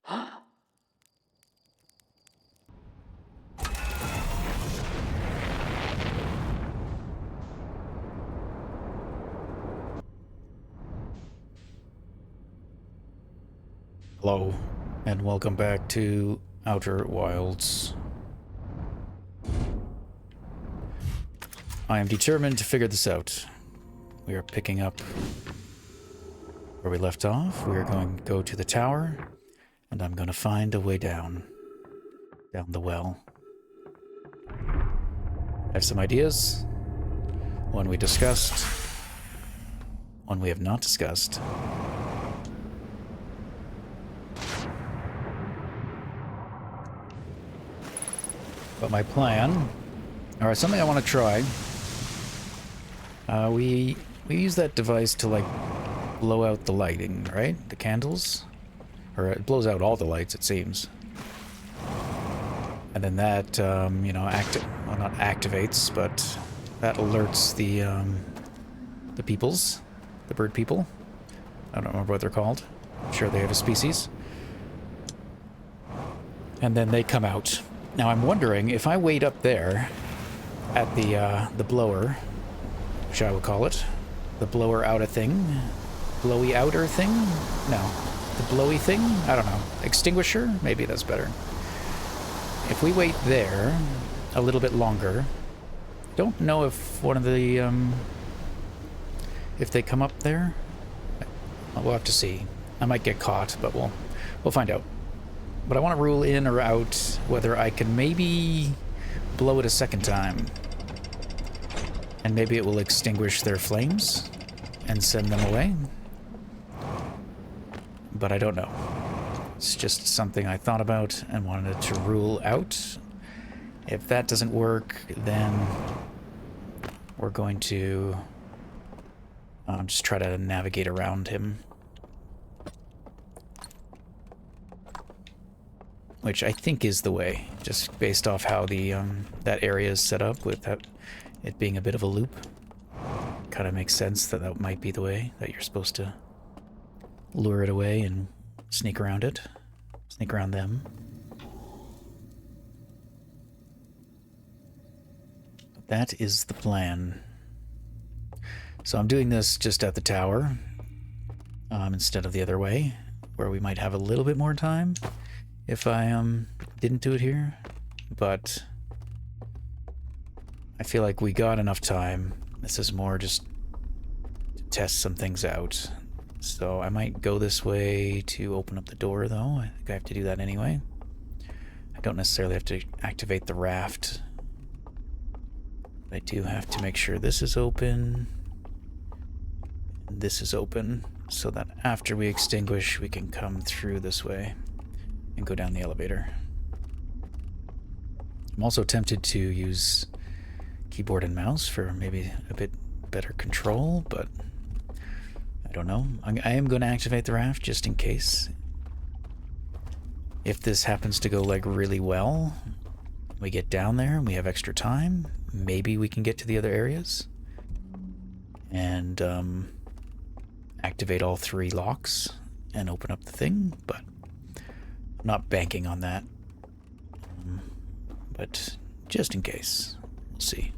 Hello, and welcome back to Outer Wilds. I am determined to figure this out. We are picking up where we left off. We are going to go to the tower, and I'm going to find a way down the well. I have some ideas. One we discussed. One we have not discussed. But my plan, or something I want to try. We use that device to like blow out the lighting, right? The candles, or it blows out all the lights, it seems. And then that, you know, well, not activates, but that alerts the peoples, the bird people. I don't remember what they're called. I'm sure they have a species. And then they come out. Now I'm wondering if I wait up there at the blower, which I will call it, the blower outer thing, blowy outer thing? No, the blowy thing? I don't know. Extinguisher? Maybe that's better. If we wait there a little bit longer, I don't know if one of the if they come up there. We'll have to see. I might get caught, but we'll find out. But I want to rule in or out whether I can maybe blow it a second time. And maybe it will extinguish their flames and send them away. But I don't know. It's just something I thought about and wanted to rule out. If that doesn't work, then we're going to just try to navigate around him. Which I think is the way, just based off how the that area is set up, with that, it being a bit of a loop. Kind of makes sense that that might be the way, that you're supposed to lure it away and sneak around it. Sneak around them. That is the plan. So I'm doing this just at the tower, instead of the other way, where we might have a little bit more time if I didn't do it here, but I feel like we got enough time. This is more just to test some things out. So I might go this way to open up the door, though. I think I have to do that anyway. I don't necessarily have to activate the raft. But I do have to make sure this is open. And this is open, so that after we extinguish, we can come through this way and go down the elevator. I'm also tempted to use keyboard and mouse for maybe a bit better control, but I don't know. I am going to activate the raft just in case. If this happens to go like really well, we get down there and we have extra time, maybe we can get to the other areas and activate all 3 locks and open up the thing, but I'm not banking on that. But just in case, we'll see.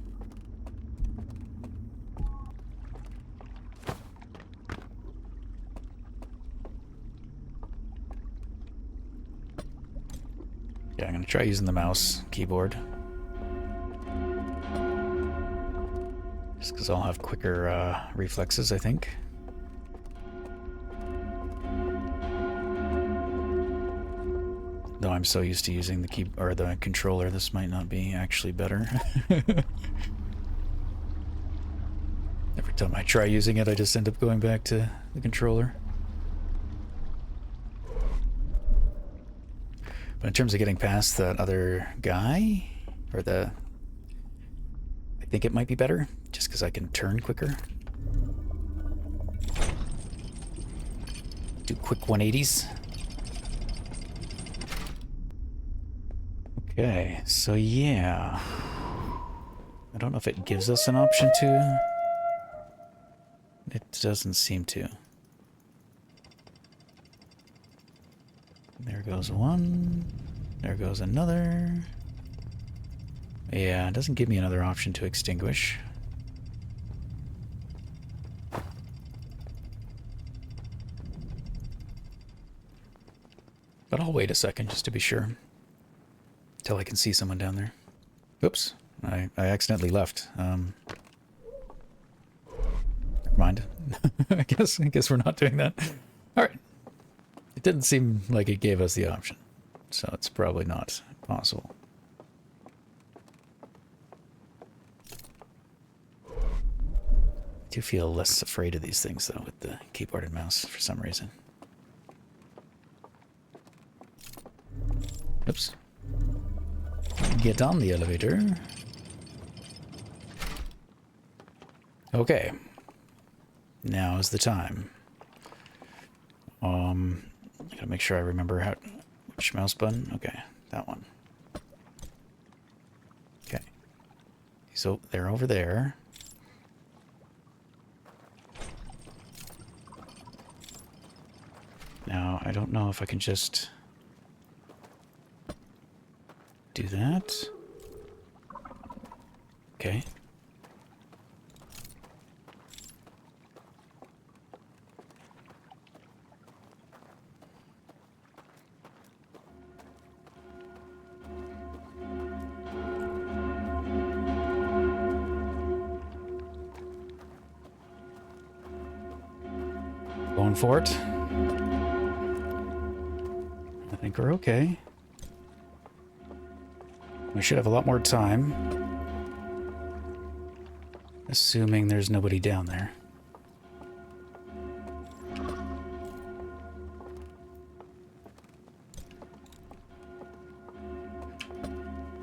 Yeah, I'm gonna try using the mouse keyboard. Just because I'll have quicker reflexes, I think. Though I'm so used to using the key or the controller, this might not be actually better. Every time I try using it, I just end up going back to the controller. But in terms of getting past that other guy, or I think it might be better, just because I can turn quicker. Do quick 180s. Okay, so yeah. I don't know if it gives us an option to. It doesn't seem to. There goes one. There goes another. Yeah, it doesn't give me another option to extinguish. But I'll wait a second just to be sure. Till I can see someone down there. Oops. I accidentally left. Never mind. I guess we're not doing that. Alright. It didn't seem like it gave us the option. So it's probably not possible. I do feel less afraid of these things, though, with the keyboard and mouse for some reason. Oops. Get on the elevator. Okay. Now is the time. I gotta make sure I remember which mouse button. Okay, that one. Okay. So they're over there. Now, I don't know if I can just do that. Okay. Going for it. I think we're okay. We should have a lot more time. Assuming there's nobody down there.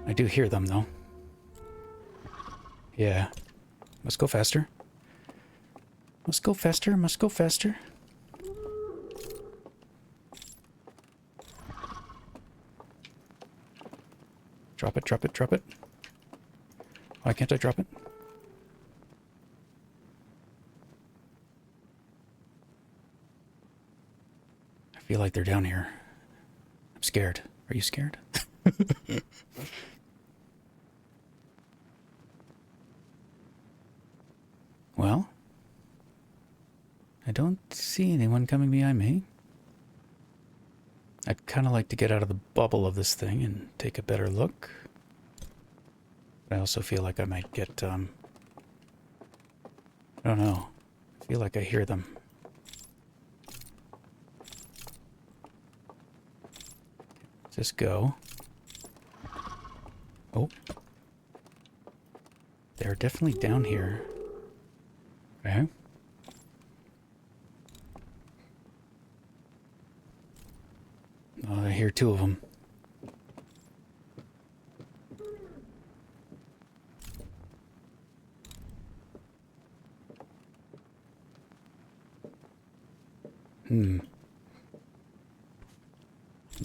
I do hear them, though. Yeah. Must go faster. Must go faster, must go faster. Drop it, drop it, drop it. Why can't I drop it? I feel like they're down here. I'm scared. Are you scared? Well, I don't see anyone coming behind me. I'd kind of like to get out of the bubble of this thing and take a better look. But I also feel like I might get, I don't know. I feel like I hear them. Just go. Oh. They're definitely down here. Okay. Oh, I hear two of them.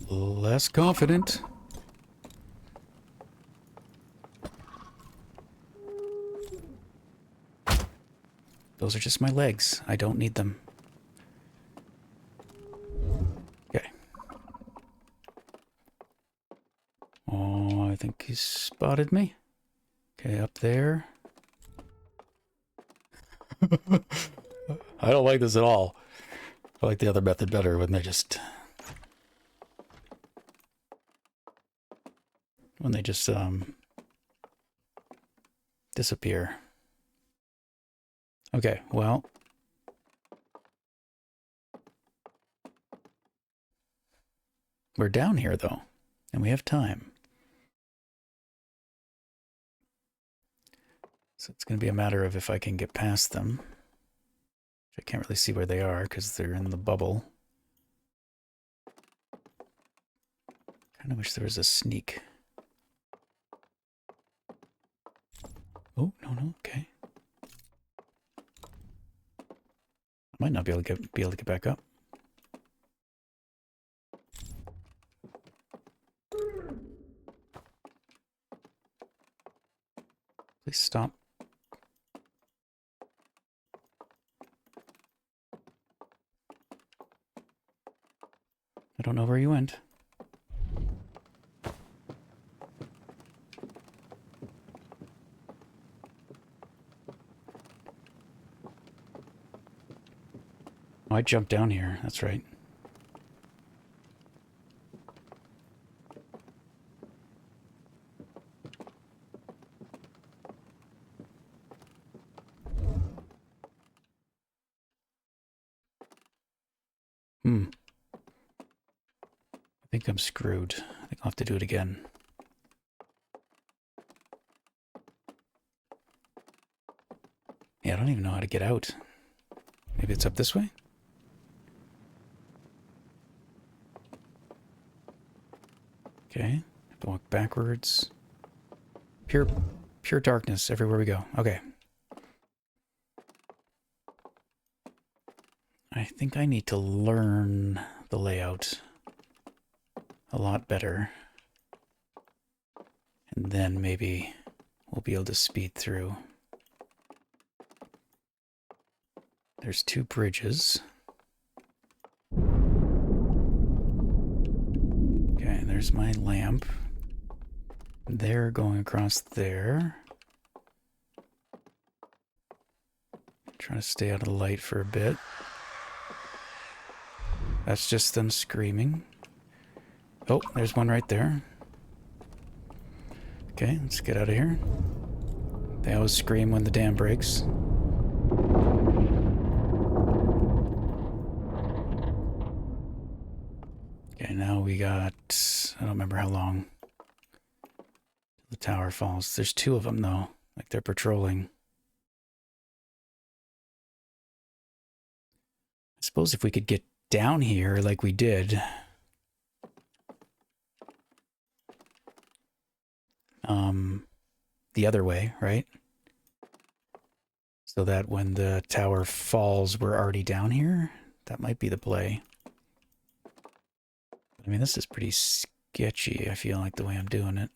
Less confident. Those are just my legs. I don't need them. Okay. Oh, I think he's spotted me. Okay, up there. I don't like this at all. I like the other method better when they just... disappear. Okay, well... We're down here, though, and we have time. So it's going to be a matter of if I can get past them. I can't really see where they are because they're in the bubble. Kind of wish there was a sneak. Oh, no, okay. I might not be able to get back up. Please stop. I don't know where you went. Oh, I jumped down here. That's right. Hmm. I think I'm screwed. I think I'll have to do it again. Yeah, I don't even know how to get out. Maybe it's up this way? Okay. Have to walk backwards. Pure darkness everywhere we go. Okay. I think I need to learn the layout a lot better. And then maybe we'll be able to speed through. There's 2 bridges. Okay, there's my lamp. They're going across there. Trying to stay out of the light for a bit. That's just them screaming. Oh, there's one right there. Okay, let's get out of here. They always scream when the dam breaks. Okay, now we got... I don't remember how long the tower falls. There's 2 of them, though. Like, they're patrolling. I suppose if we could get down here like we did... the other way, right? So that when the tower falls, we're already down here? That might be the play. I mean, this is pretty sketchy, I feel like, the way I'm doing it.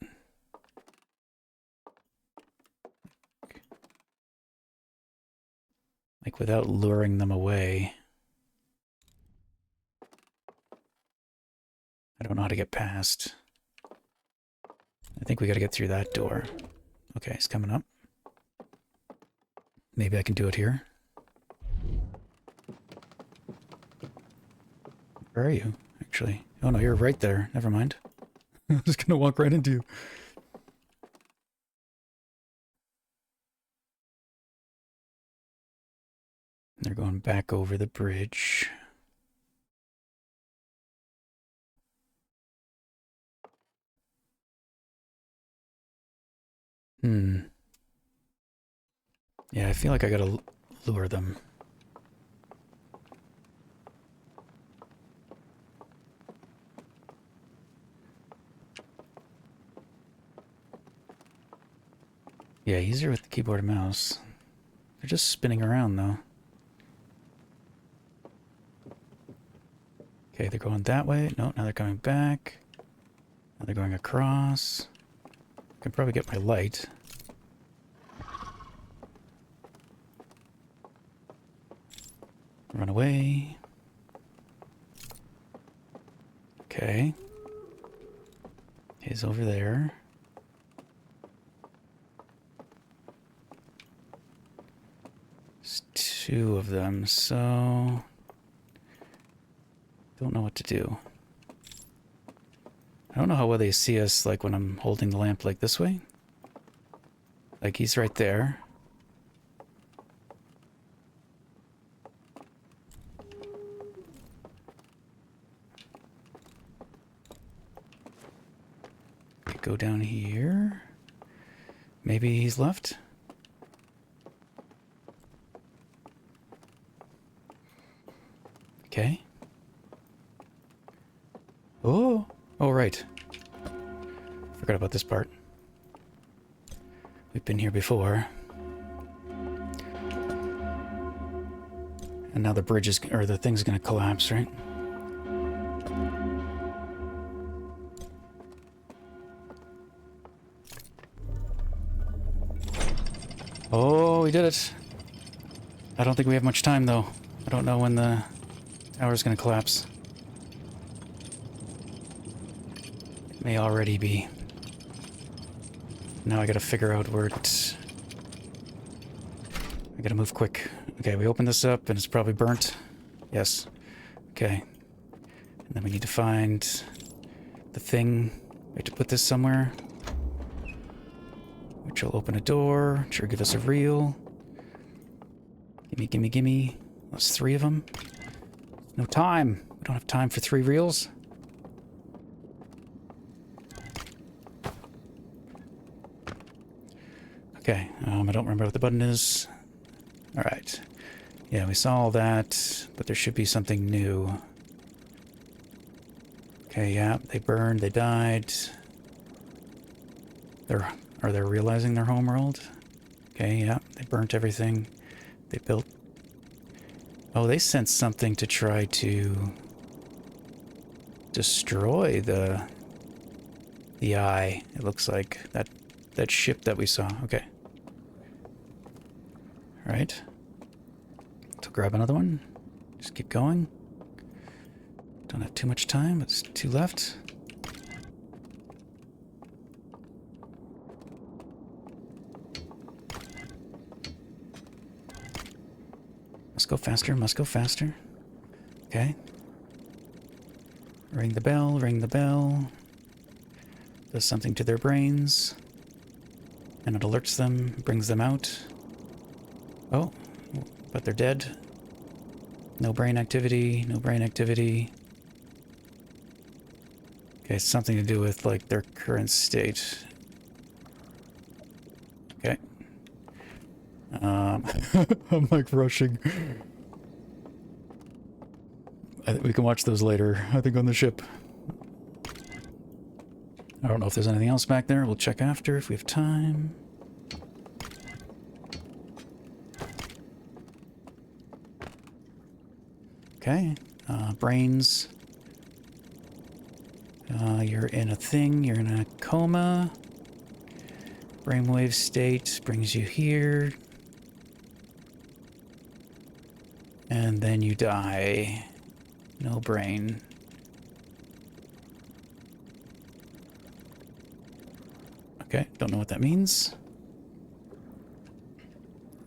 Like, without luring them away. I don't know how to get past. I think we gotta get through that door. Okay, it's coming up. Maybe I can do it here. Where are you, actually? Oh no, you're right there. Never mind. I'm just gonna walk right into you. They're going back over the bridge. Yeah, I feel like I gotta lure them. Yeah, easier with the keyboard and mouse. They're just spinning around, though. Okay, they're going that way. No, now they're coming back. Now they're going across. I can probably get my light. Run away. Okay. He's over there. There's 2 of them, so... Don't know what to do. I don't know how well they see us, like, when I'm holding the lamp, like, this way. Like, he's right there. Go down here. Maybe he's left. Okay. Oh, oh right. Forgot about this part. We've been here before. And now the bridge is, or the thing's gonna collapse, right? Oh, we did it. I don't think we have much time, though. I don't know when the tower's gonna collapse. May already be. Now I gotta figure out where it's... I gotta move quick. Okay, we open this up and it's probably burnt. Yes. Okay. And then we need to find the thing. We have to put this somewhere. Which will open a door. Which will give us a reel. Gimme, gimme, gimme. That's 3 of them. No time. We don't have time for 3 reels. Okay, I don't remember what the button is. Alright. Yeah, we saw all that, but there should be something new. Okay, yeah, they burned, they died. Are they realizing their homeworld? Okay, yeah, they burnt everything. They built... Oh, they sent something to try to destroy the eye. It looks like that ship that we saw. Okay. All right. So grab another one. Just keep going. Don't have too much time. It's 2 left. Must go faster, must go faster. Okay. Ring the bell, ring the bell. Does something to their brains. And it alerts them, brings them out. Oh, but they're dead. No brain activity, no brain activity. Okay, it's something to do with, like, their current state. Okay. I'm, like, rushing. We can watch those later, I think, on the ship. I don't know if there's anything else back there. We'll check after if we have time. Okay. Brains. You're in a thing. You're in a coma. Brainwave state brings you here. And then you die. No brain. Okay, don't know what that means.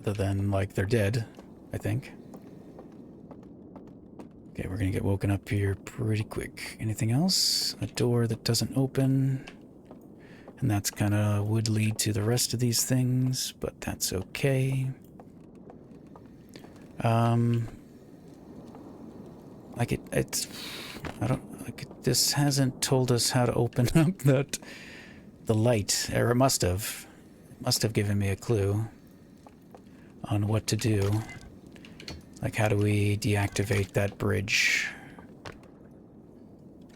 Other than, like, they're dead, I think. Okay, we're gonna get woken up here pretty quick. Anything else? A door that doesn't open. And that's kind of would lead to the rest of these things, but that's okay. Like it's... I don't... Like, this hasn't told us how to open up that... the light, or it must have. It must have given me a clue on what to do. Like, how do we deactivate that bridge?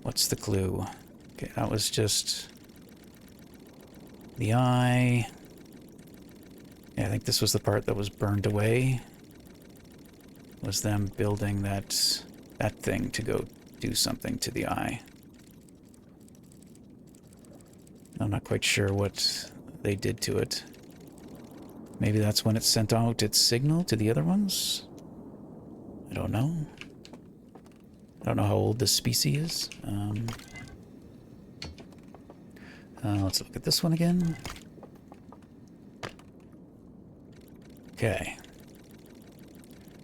What's the clue? Okay, that was just the eye. Yeah, I think this was the part that was burned away. Was them building that thing to go do something to the eye. I'm not quite sure what they did to it. Maybe that's when it sent out its signal to the other ones? I don't know. I don't know how old this species is. Let's look at this one again. Okay.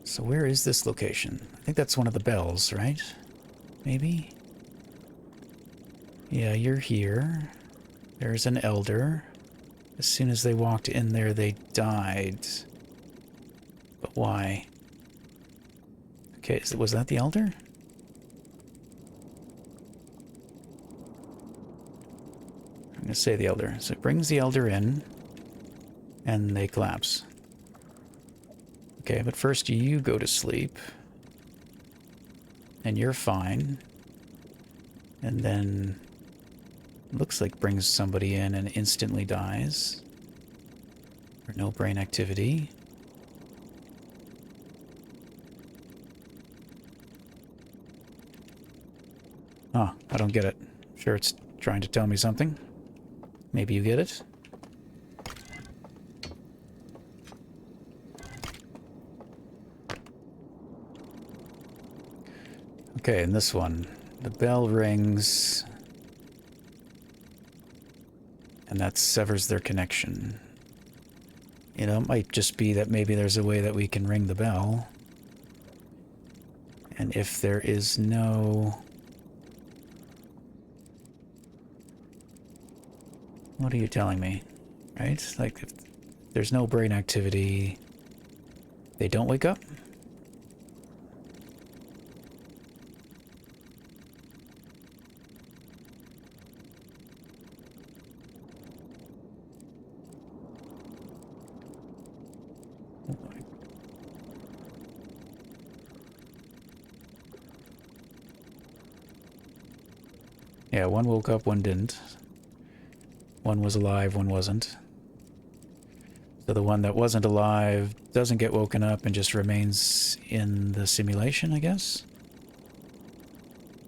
So where is this location? I think that's one of the bells, right? Maybe? Yeah, you're here. There's an elder. As soon as they walked in there, they died. But why? Okay, was that the elder? I'm gonna say the elder. So it brings the elder in, and they collapse. Okay, but first you go to sleep. And you're fine. And then... looks like brings somebody in and instantly dies. Or no brain activity. Oh, I don't get it. Sure, it's trying to tell me something. Maybe you get it? Okay, and this one. The bell rings... And that severs their connection. You know, it might just be that maybe there's a way that we can ring the bell. And if there is no... What are you telling me? Right? Like, if there's no brain activity, they don't wake up? Yeah, one woke up, one didn't. One was alive, one wasn't. So the one that wasn't alive doesn't get woken up and just remains in the simulation, I guess?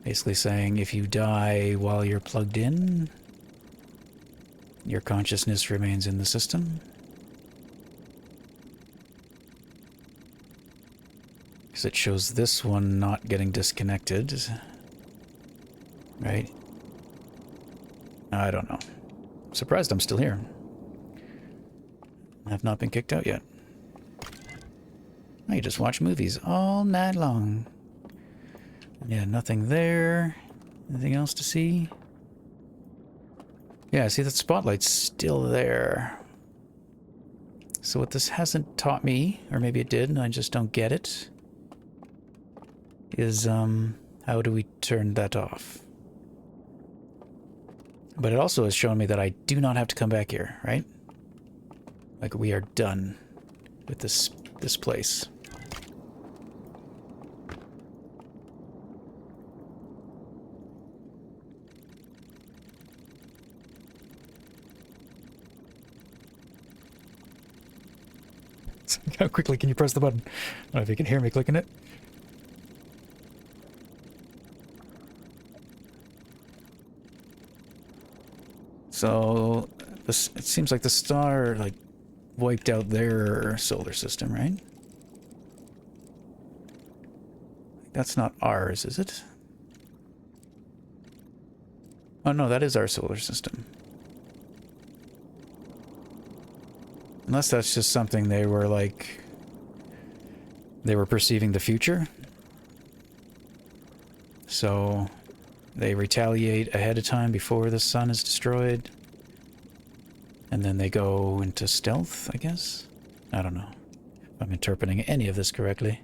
Basically saying if you die while you're plugged in, your consciousness remains in the system. Because it shows this one not getting disconnected. Right? I don't know. I'm surprised I'm still here. I have not been kicked out yet. I just watch movies all night long. Yeah, nothing there. Anything else to see? Yeah, see that spotlight's still there. So what this hasn't taught me, or maybe it did and I just don't get it, is how do we turn that off? But it also has shown me that I do not have to come back here, right? Like we are done with this place. How quickly can you press the button? I don't know if you can hear me clicking it. So it seems like the star like wiped out their solar system, right? That's not ours, is it? Oh no, that is our solar system. Unless that's just something they were like... They were perceiving the future. So they retaliate ahead of time before the sun is destroyed. And then they go into stealth, I guess? I don't know if I'm interpreting any of this correctly.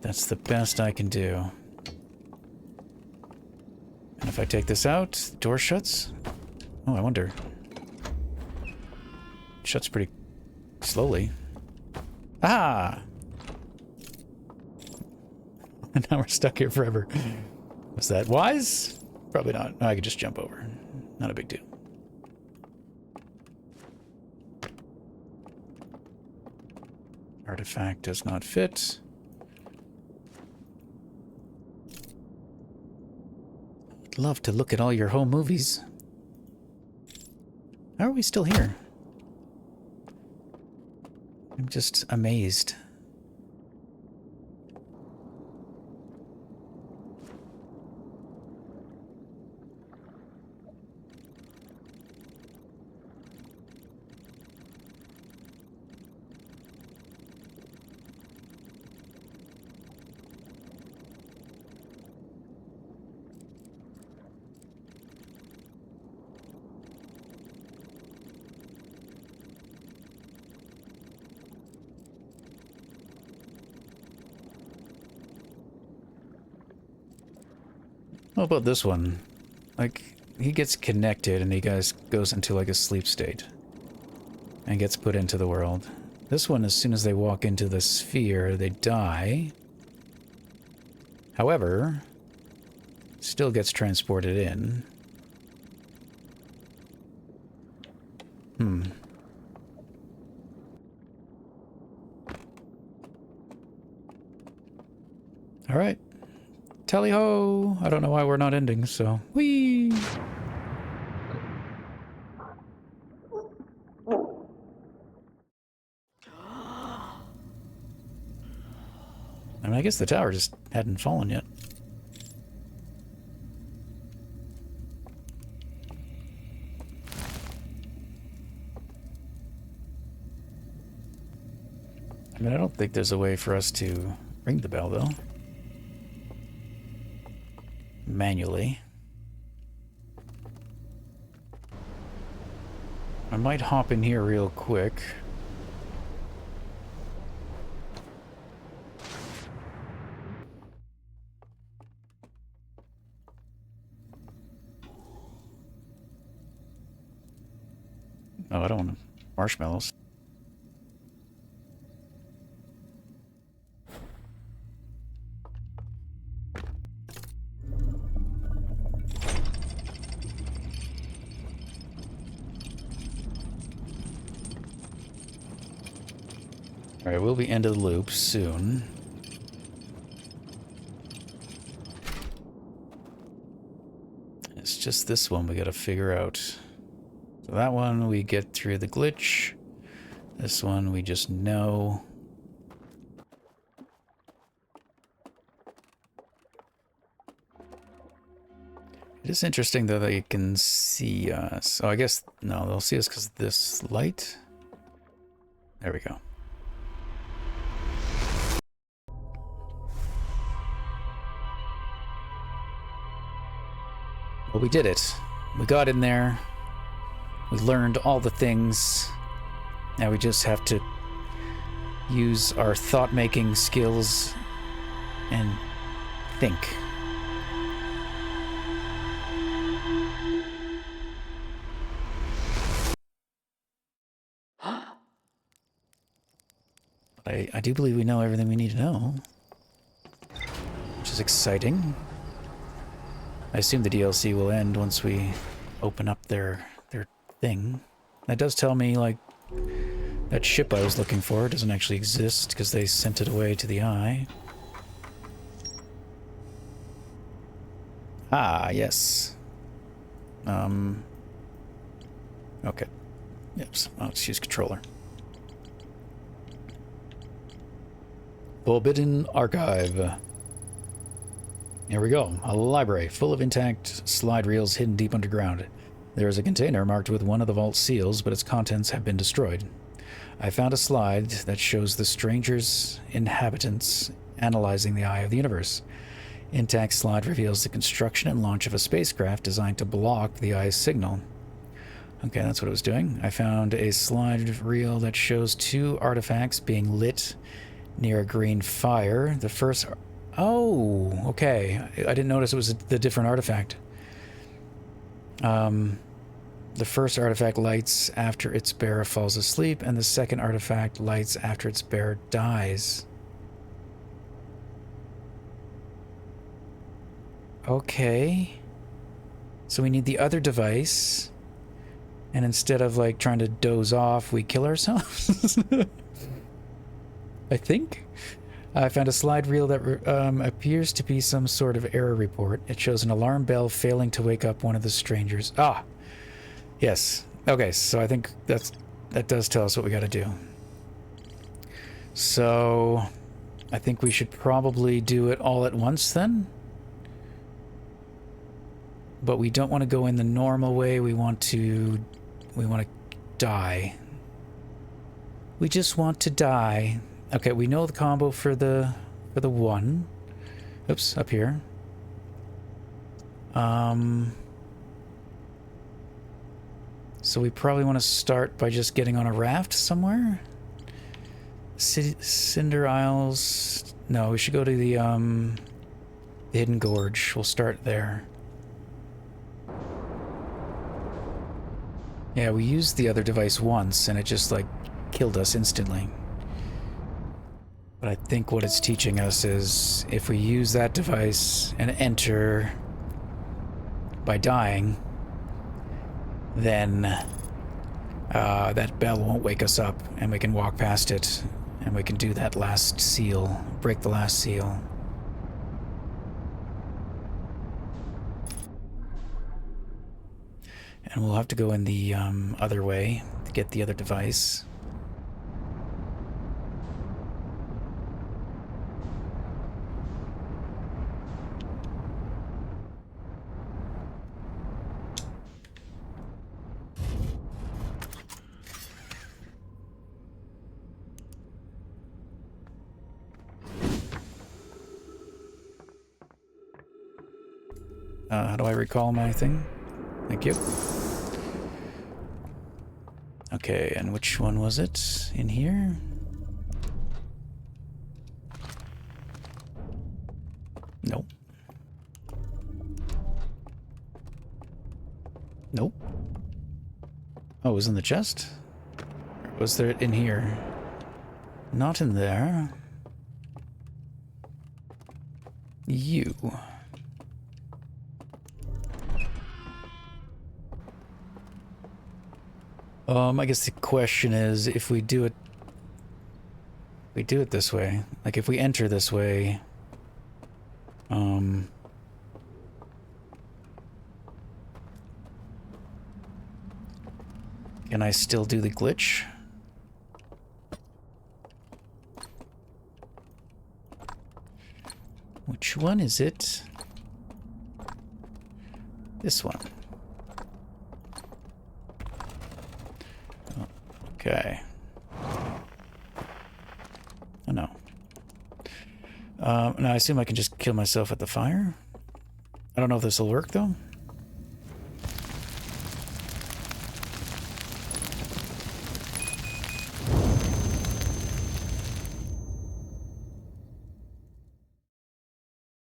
That's the best I can do. And if I take this out, the door shuts? Oh, I wonder. It shuts pretty slowly. Ah! And now we're stuck here forever. Was that wise? Probably not. I could just jump over. Not a big deal. Artifact does not fit. I'd love to look at all your home movies. How are we still here? I'm just amazed. How about this one? Like, he gets connected and he goes into like a sleep state. And gets put into the world. This one, as soon as they walk into the sphere, they die. However, still gets transported in. Alright. Tally-ho! I don't know why we're not ending, so... Whee! I mean, I guess the tower just hadn't fallen yet. I mean, I don't think there's a way for us to ring the bell, though. Manually. I might hop in here real quick. Oh, I don't want marshmallows. Alright, we'll be end of the loop soon. It's just this one we gotta figure out. So that one we get through the glitch. This one we just know. It is interesting though that you can see us. Oh, I guess, no, they'll see us because of this light. There we go. Well, we did it. We got in there. We learned all the things. Now we just have to use our thought-making skills and think. I do believe we know everything we need to know, which is exciting. I assume the DLC will end once we open up their thing. That does tell me, like, that ship I was looking for doesn't actually exist because they sent it away to the eye. Ah, yes. Okay. Yep, so I'll just use controller. Forbidden Archive. Here we go. A library full of intact slide reels hidden deep underground. There is a container marked with one of the vault seals, but its contents have been destroyed. I found a slide that shows the stranger's inhabitants analyzing the eye of the universe. Intact slide reveals the construction and launch of a spacecraft designed to block the eye's signal. Okay, that's what it was doing. I found a slide reel that shows two artifacts being lit near a green fire. The first... Oh, okay. I didn't notice it was the different artifact. The first artifact lights after its bearer falls asleep, and the second artifact lights after its bearer dies. Okay. So we need the other device, and instead of, like, trying to doze off, we kill ourselves? I think? I found a slide reel that appears to be some sort of error report. It shows an alarm bell failing to wake up one of the strangers. Ah! Yes. Okay, so I think that does tell us what we gotta do. So, I think we should probably do it all at once then? But we don't want to go in the normal way. We want to die. We just want to die. Okay, we know the combo for the one. Oops, up here. So we probably want to start by just getting on a raft somewhere. Cinder Isles. No, we should go to the Hidden Gorge. We'll start there. Yeah, we used the other device once, and it just, like, killed us instantly. But I think what it's teaching us is if we use that device and enter by dying, then that bell won't wake us up, and we can walk past it, and we can do that last seal, break the last seal. And we'll have to go in the other way to get the other device. How do I recall my thing? Thank you. Okay, and which one was it in here? Nope. Nope. Oh, it was in the chest? Or was there in here? Not in there. You. I guess the question is if we do it this way. Like if we enter this way, can I still do the glitch? Which one is it? This one. Oh, okay. Oh no. Now I assume I can just kill myself at the fire? I don't know if this will work though.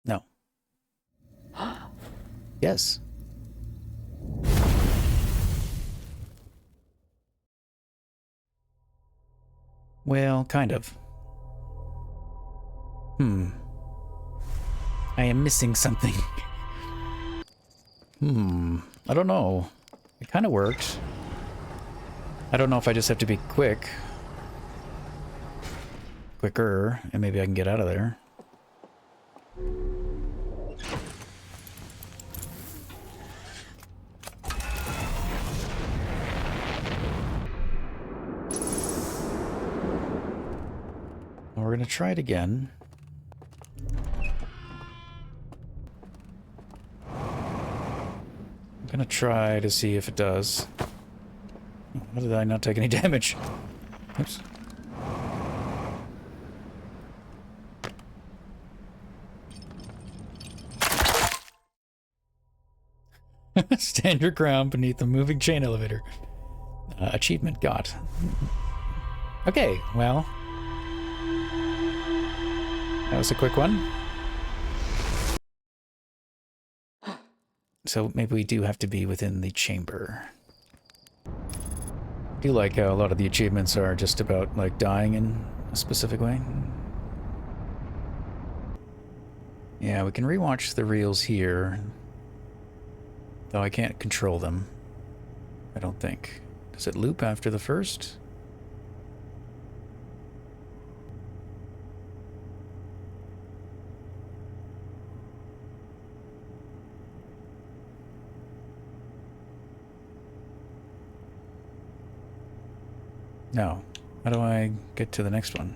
No. Yes. Well, kind of. I am missing something. I don't know. It kind of worked. I don't know if I just have to be quicker, and maybe I can get out of there. We're gonna try it again. I'm gonna try to see if it does. How did I not take any damage? Oops. Stand your ground beneath the moving chain elevator. Achievement got. Okay, well. That was a quick one. So maybe we do have to be within the chamber. I do like how a lot of the achievements are just about, like, dying in a specific way. Yeah, we can rewatch the reels here. Though I can't control them. I don't think. Does it loop after the first? No. How do I get to the next one?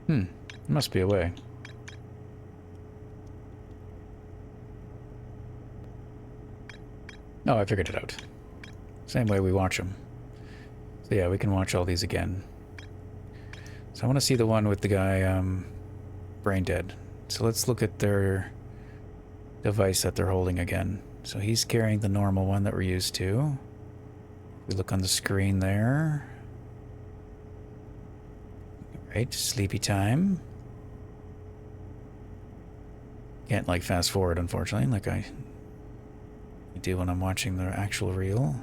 There must be a way. Oh, I figured it out. Same way we watch them. So yeah, we can watch all these again. So I want to see the one with the guy, brain dead. So let's look at their device that they're holding again. So he's carrying the normal one that we're used to. We look on the screen there. Right, sleepy time. Can't, like, fast forward, unfortunately, like I do when I'm watching the actual reel.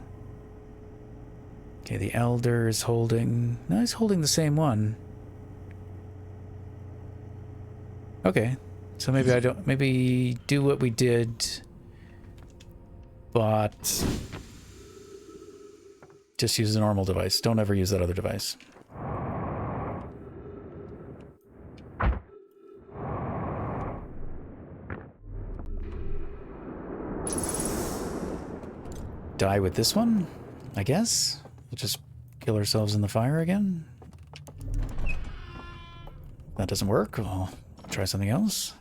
Okay, the elder is holding... No, he's holding the same one. Okay, so maybe I don't... Maybe do what we did, but just use the normal device. Don't ever use that other device. Die with this one, I guess. We'll just kill ourselves in the fire again. If that doesn't work, I'll try something else.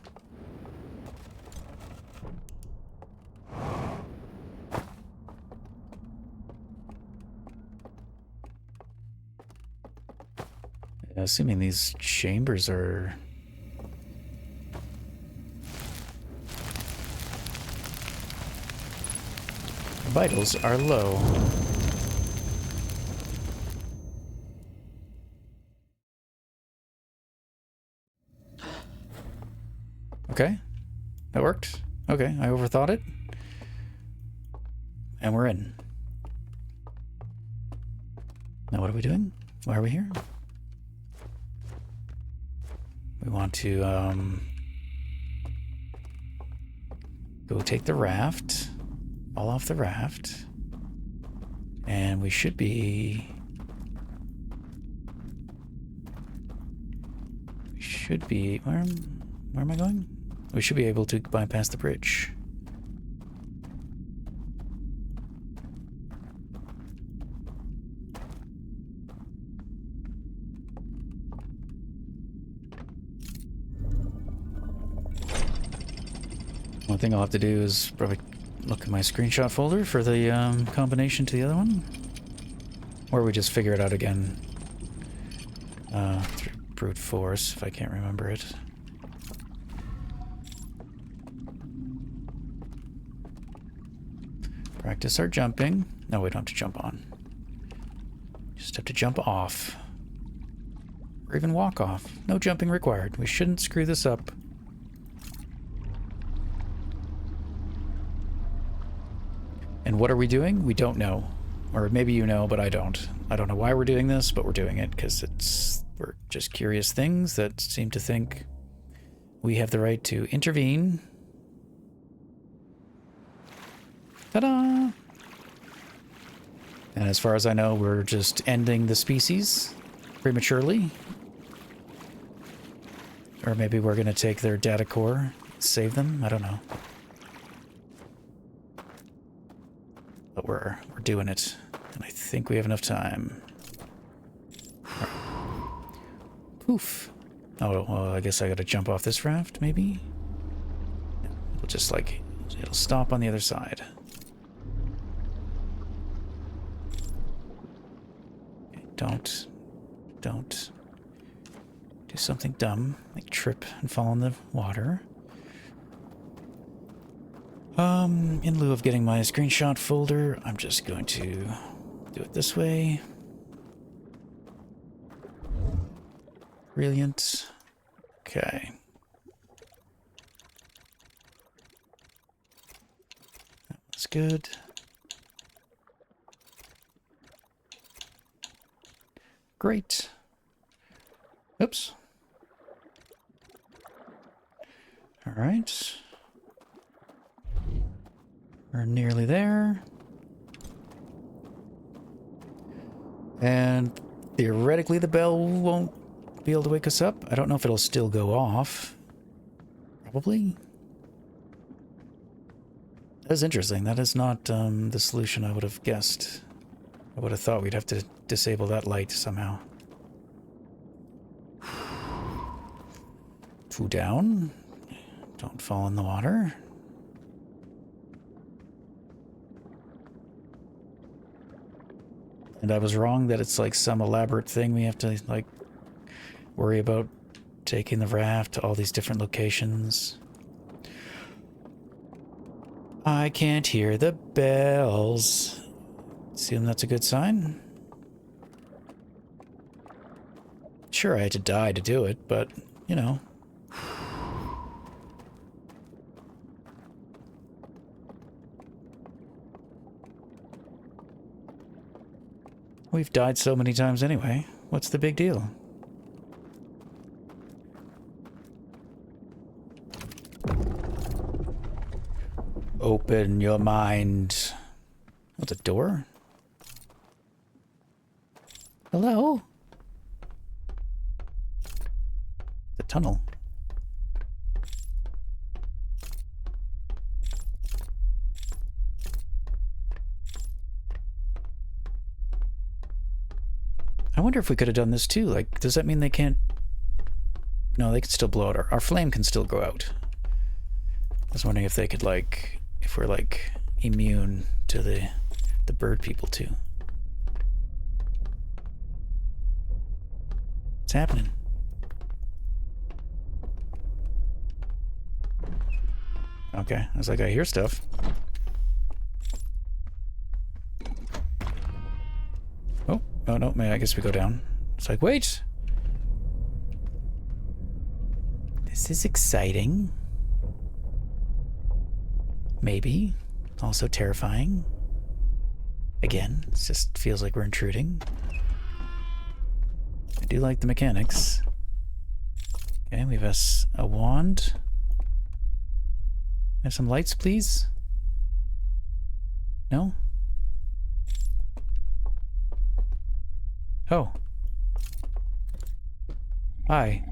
Assuming these chambers are... vitals are low. Okay, that worked. Okay, I overthought it. And we're in. Now what are we doing? Why are we here? We want to go take the raft. Fall off the raft. And we should be... Where am I going? We should be able to bypass the bridge. One thing I'll have to do is probably look at my screenshot folder for the combination to the other one. Or we just figure it out again through brute force, if I can't remember it. Practice our jumping. No, we don't have to jump on. Just have to jump off. Or even walk off. No jumping required. We shouldn't screw this up. And what are we doing? We don't know. Or maybe you know, but I don't. I don't know why we're doing this, but we're doing it because we're just curious things that seem to think we have the right to intervene. Ta-da! And as far as I know, we're just ending the species prematurely. Or maybe we're going to take their data core, save them. I don't know. But we're doing it. And I think we have enough time. Poof. Oh, well, I guess I got to jump off this raft, maybe? It'll just like... it'll stop on the other side. Don't do something dumb, like trip and fall in the water. In lieu of getting my screenshot folder, I'm just going to do it this way. Brilliant. Okay. That's good. Great. Oops. All right. We're nearly there. And theoretically the bell won't be able to wake us up. I don't know if it'll still go off. Probably. That is interesting. That is not the solution I would have guessed. I would have thought we'd have to disable that light somehow. Food down. Don't fall in the water. And I was wrong that it's like some elaborate thing we have to like worry about taking the raft to all these different locations. I can't hear the bells. Assume that's a good sign. Sure, I had to die to do it, but, you know. We've died so many times anyway. What's the big deal? Open your mind. What's a door? Hello? The tunnel. I wonder if we could have done this too. Like, does that mean they can't... No, they can still blow out. Our flame can still go out. I was wondering if they could, like... If we're, like, immune to the bird people too. What's happening? Okay, I was like, I hear stuff. Oh, no, I guess we go down. It's like, wait! This is exciting. Maybe. Also terrifying. Again, it just feels like we're intruding. I do like the mechanics. Okay, we have a wand. Have some lights, please? No? Oh. Hi.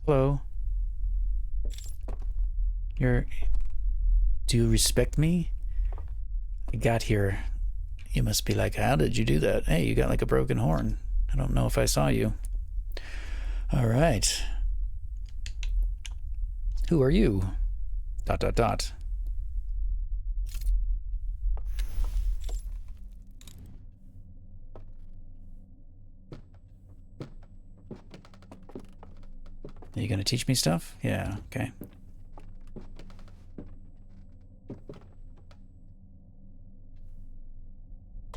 Hello. Do you respect me? I got here. You must be like, how did you do that? Hey, you got like a broken horn. I don't know if I saw you. All right. Who are you? ... Are you gonna teach me stuff? Yeah, okay.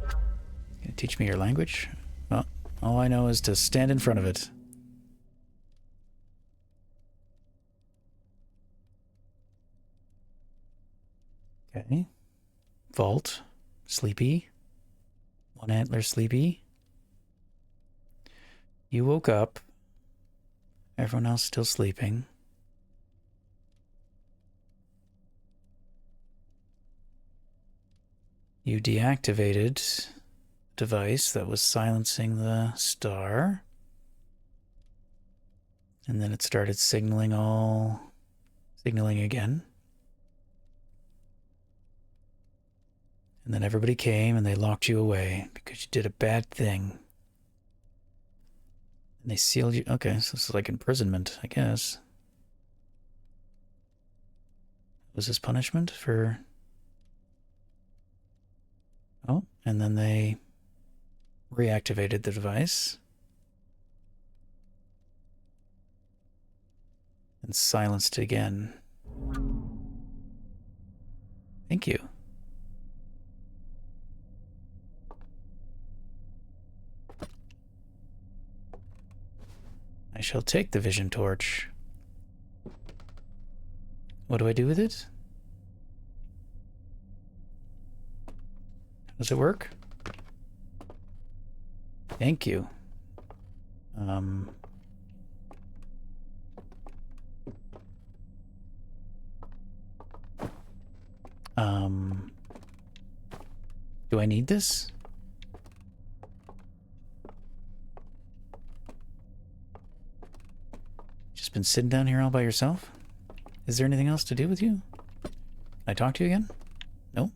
Gonna teach me your language? Well, all I know is to stand in front of it. Okay. Vault. Sleepy. One antler sleepy. You woke up. Everyone else still sleeping. You deactivated the device that was silencing the star. And then it started signaling again. And then everybody came and they locked you away because you did a bad thing. And they sealed you. Okay, so this is like imprisonment, I guess. Was this punishment for... Oh, and then they reactivated the device. And silenced it again. Thank you. I shall take the vision torch. What do I do with it? Does it work? Thank you. Do I need this? Just been sitting down here all by yourself? Is there anything else to do with you? Can I talk to you again? No?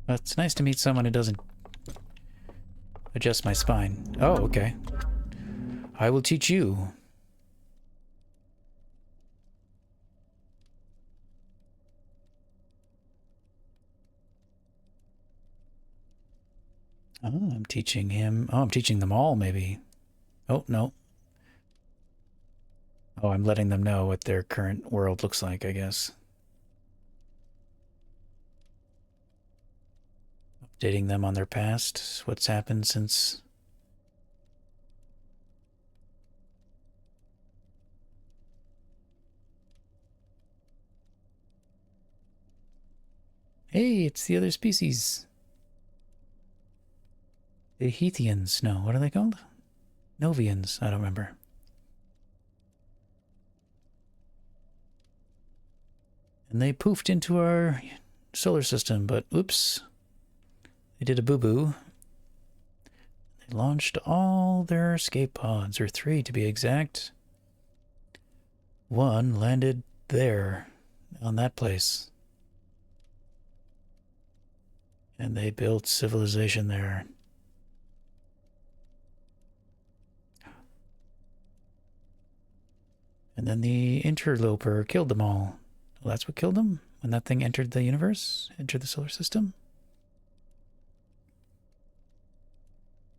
Well, it's nice to meet someone who doesn't adjust my spine. Oh, okay. I will teach you. Oh, I'm teaching him. Oh, I'm teaching them all, maybe. Oh, no. Oh, I'm letting them know what their current world looks like, I guess. Updating them on their past, what's happened since... Hey, it's the other species. The Hethians. No, what are they called? Novians. I don't remember. And they poofed into our solar system, but oops. They did a boo-boo. They launched all their escape pods, or 3 to be exact. 1 landed there, on that place. And they built civilization there. And then the interloper killed them all. Well, that's what killed them? when that thing entered the universe, entered the solar system.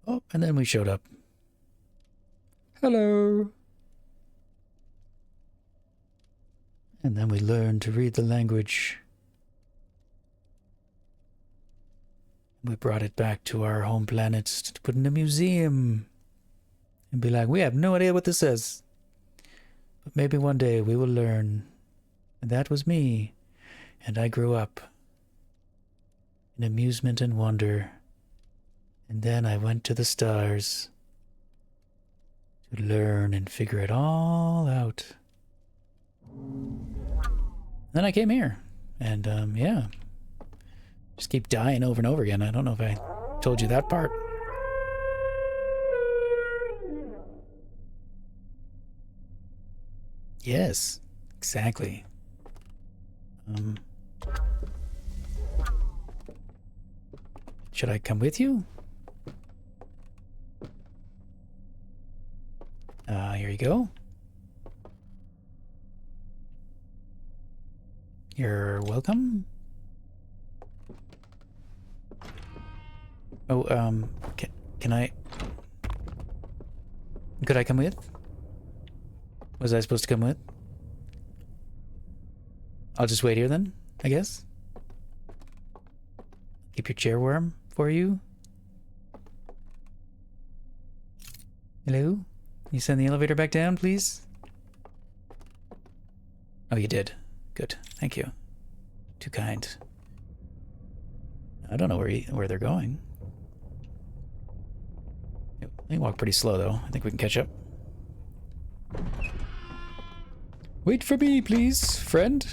Oh, and then we showed up. Hello. And then we learned to read the language. We brought it back to our home planet to put in a museum. And be like, we have no idea what this says. But maybe one day we will learn. And that was me. And I grew up in amusement and wonder. And then I went to the stars to learn and figure it all out. Then I came here. And, yeah. Just keep dying over and over again. I don't know if I told you that part. Yes, exactly. Should I come with you? Here you go. You're welcome. Oh, can I... Could I come with? Was I supposed to come with? I'll just wait here then, I guess. Keep your chair warm for you. Hello? Can you send the elevator back down, please? Oh, you did. Good. Thank you. Too kind. I don't know where they're going. They walk pretty slow, though. I think we can catch up. Wait for me, please, friend.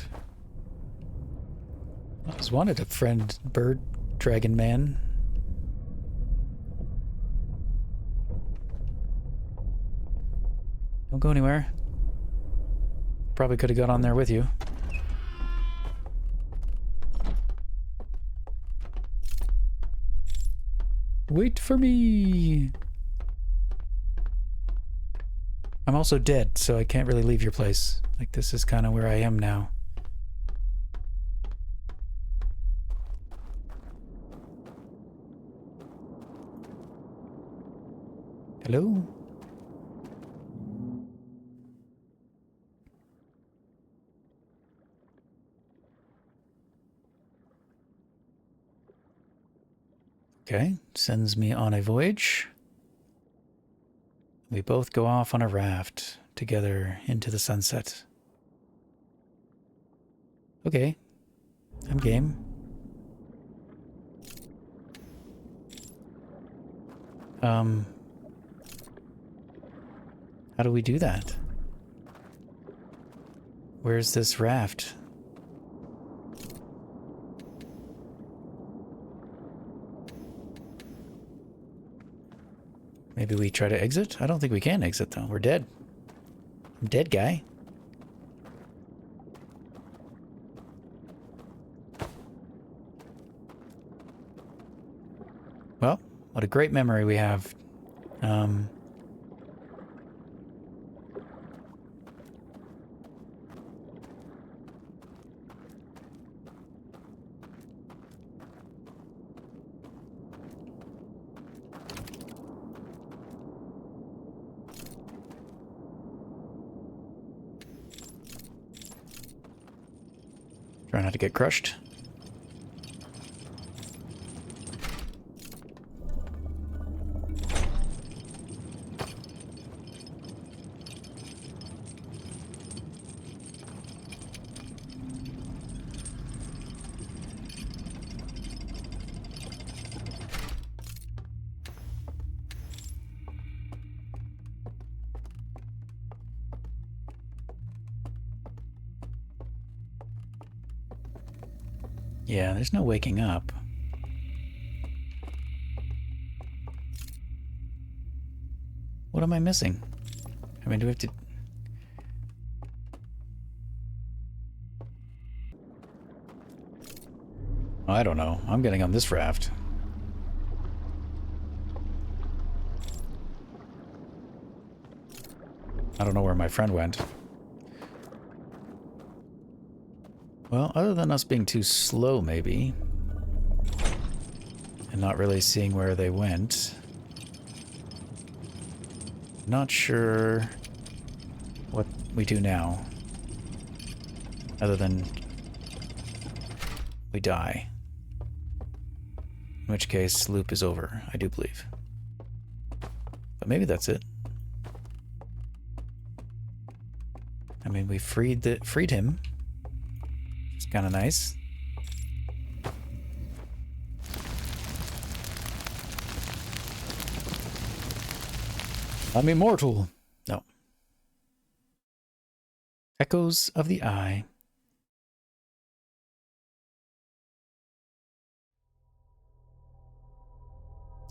I always wanted a friend, bird, dragon man. Don't go anywhere. Probably could have got on there with you. Wait for me. I'm also dead, so I can't really leave your place. Like, this is kind of where I am now. Hello? Okay, sends me on a voyage. We both go off on a raft together into the sunset. Okay, I'm game. How do we do that? Where's this raft? Maybe we try to exit? I don't think we can exit, though. We're dead. I'm dead, guy. Well, what a great memory we have. Try not to get crushed. Yeah, there's no waking up. What am I missing? I mean, do we have to... Oh, I don't know. I'm getting on this raft. I don't know where my friend went. Well, other than us being too slow, maybe, and not really seeing where they went, not sure what we do now, other than we die. In which case, loop is over, I do believe. But maybe that's it. I mean, we freed him. It's kind of nice. I'm immortal. No. Echoes of the Eye.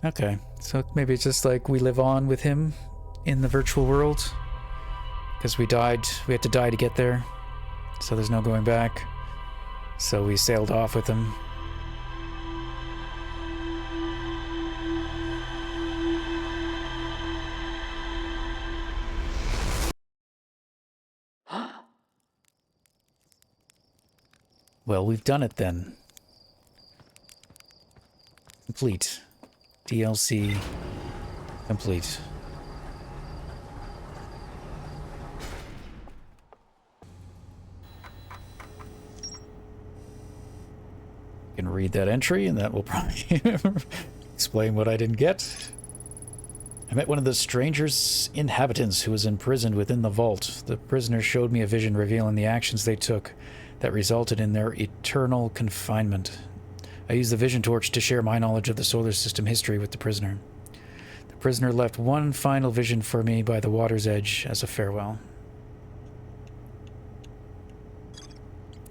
Okay, so maybe it's just like we live on with him in the virtual world. Because we had to die to get there. So there's no going back. So we sailed off with him. Well, we've done it then. Complete. DLC complete. Can read that entry and that will probably explain what I didn't get. I met one of the stranger's inhabitants who was imprisoned within the vault. The prisoner showed me a vision revealing the actions they took that resulted in their eternal confinement. I used the vision torch to share my knowledge of the solar system history with the prisoner. The prisoner left one final vision for me by the water's edge as a farewell.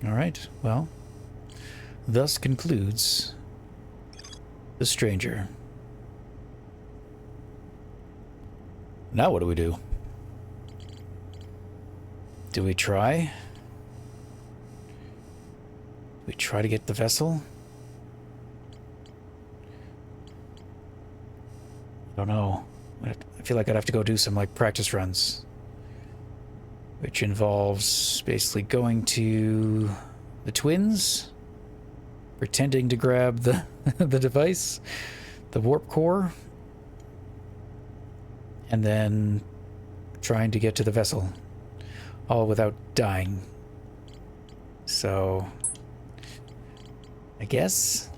Alright, well, thus concludes The Stranger. Now what do we do? Do we try? Do we try to get the vessel? I don't know. I feel like I'd have to go do some like practice runs, which involves basically going to the twins, pretending to grab the the device, the warp core, and then trying to get to the vessel, all without dying. So, I guess.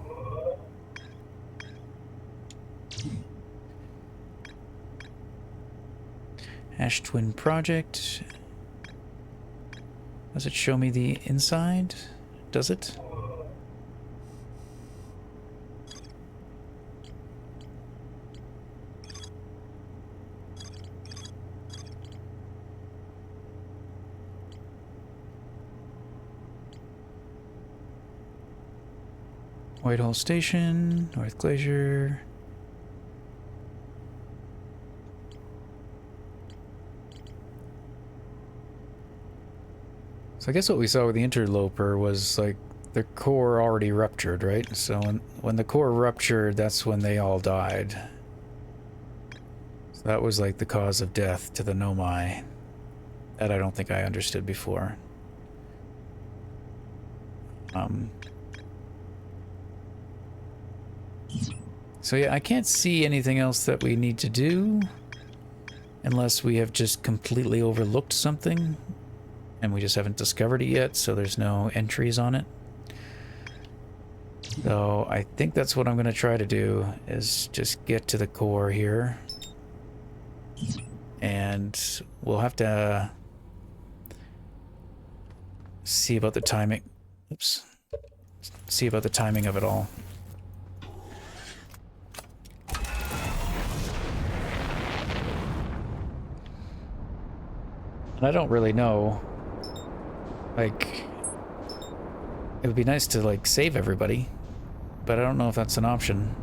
Ash Twin Project. Does it show me the inside? Does it? Whitehall Station, North Glacier. So I guess what we saw with the interloper was like the core already ruptured, right? So when the core ruptured, that's when they all died. So that was like the cause of death to the Nomai. That I don't think I understood before. So yeah, I can't see anything else that we need to do unless we have just completely overlooked something and we just haven't discovered it yet, so there's no entries on it. So I think that's what I'm going to try to do, is just get to the core here. And we'll have to see about the timing. Oops. See about the timing of it all. And I don't really know. Like, it would be nice to, like, save everybody, but I don't know if that's an option.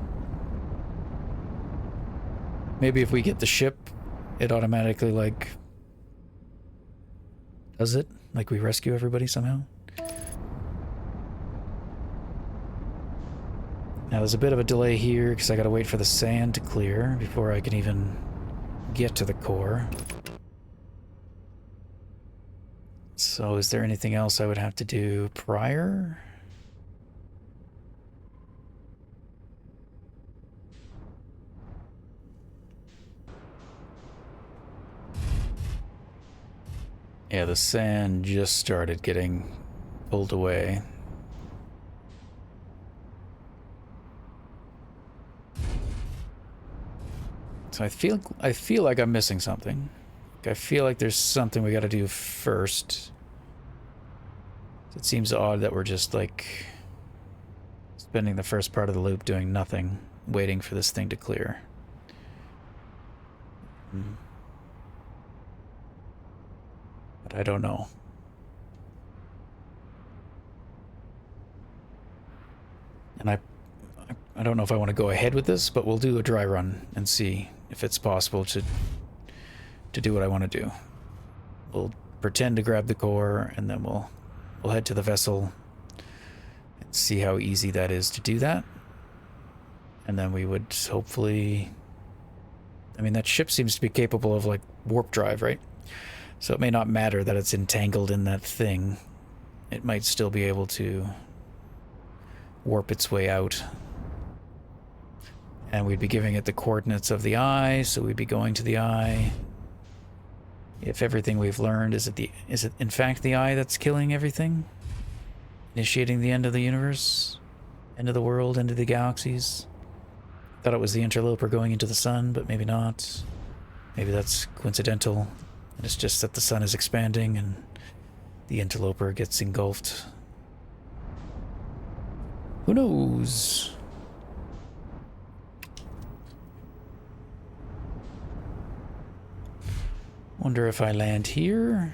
Maybe if we get the ship, it automatically, like, does it? Like, we rescue everybody somehow? Now, there's a bit of a delay here, because I gotta wait for the sand to clear before I can even get to the core. So is there anything else I would have to do prior? Yeah, the sand just started getting pulled away. So I feel like I'm missing something. I feel like there's something we got to do first. It seems odd that we're just like spending the first part of the loop doing nothing, waiting for this thing to clear. But I don't know. And I don't know if I want to go ahead with this, but we'll do a dry run and see if it's possible to do what I want to do. We'll pretend to grab the core, and then we'll head to the vessel and see how easy that is to do that. And then we would hopefully... I mean, that ship seems to be capable of, like, warp drive, right? So it may not matter that it's entangled in that thing. It might still be able to warp its way out. And we'd be giving it the coordinates of the eye, so we'd be going to the eye. If everything we've learned, is it in fact the eye that's killing everything? Initiating the end of the universe? End of the world, end of the galaxies? Thought it was the interloper going into the sun, but maybe not. Maybe that's coincidental. And it's just that the sun is expanding and the interloper gets engulfed. Who knows? Wonder if I land here,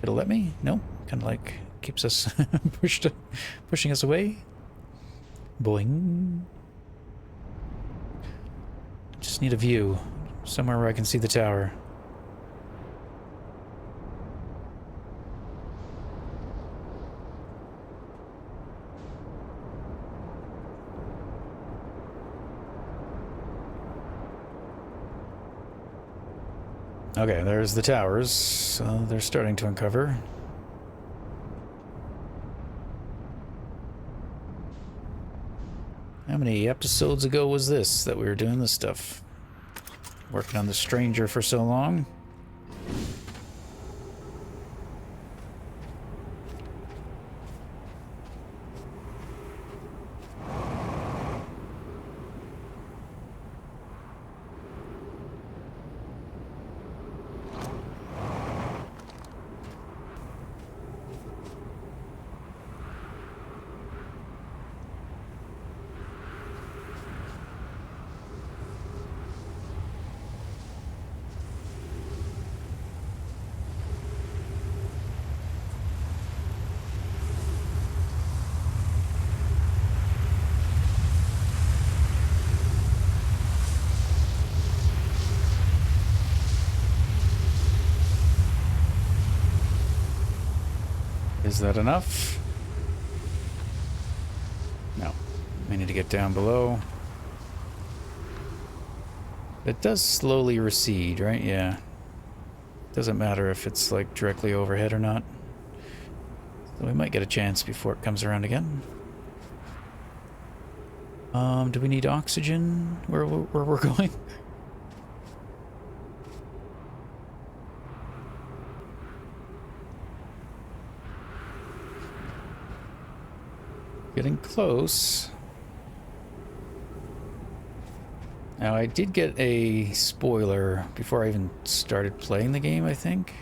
it'll let me? No, kind of like keeps us pushing us away. Boing. Just need a view, somewhere where I can see the tower. Okay, there's the towers. They're starting to uncover. How many episodes ago was this that we were doing this stuff? Working on the Stranger for so long. Is that enough? No. We need to get down below. It does slowly recede, right? Yeah. Doesn't matter if it's like directly overhead or not. So we might get a chance before it comes around again. Do we need oxygen where we're going? Getting close. Now, I did get a spoiler before I even started playing the game, I think.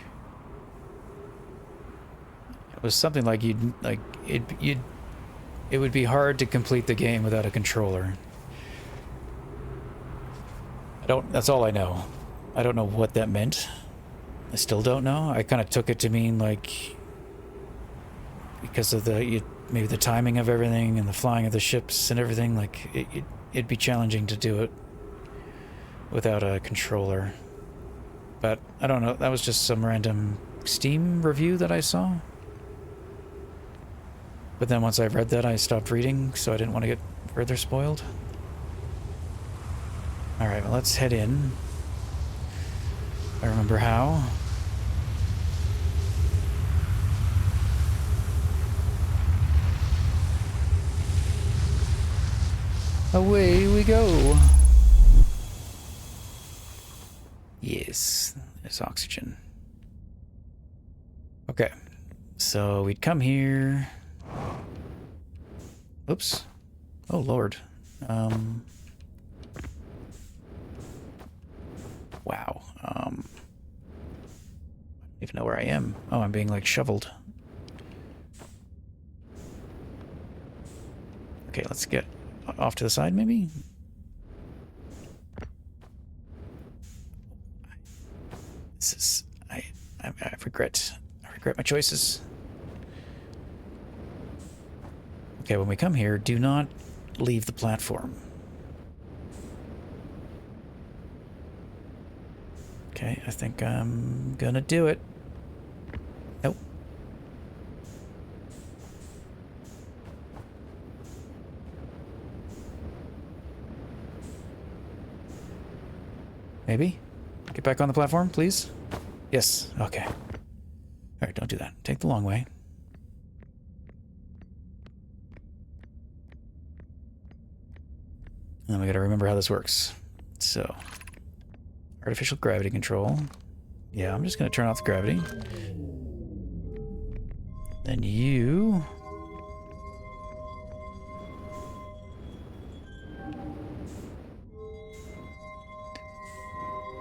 It was something like it would be hard to complete the game without a controller. That's all I know. I don't know what that meant. I still don't know. I kind of took it to mean like because of maybe the timing of everything and the flying of the ships and everything, like it'd be challenging to do it without a controller. But I don't know, that was just some random Steam review that I saw. But then once I read that, I stopped reading, so I didn't want to get further spoiled. Alright, well, let's head in. I remember how. Away we go. Yes, there's oxygen. Okay, so we'd come here. Oops. Oh, Lord. Wow. I don't even know where I am. Oh, I'm being, like, shoveled. Okay, let's get off to the side, maybe? This is... I regret my choices. Okay, when we come here, do not leave the platform. Okay, I think I'm gonna do it. Nope. Maybe? Get back on the platform, please? Yes, okay. Alright, don't do that. Take the long way. And then we gotta remember how this works. So, artificial gravity control. Yeah, I'm just gonna turn off the gravity. Then you...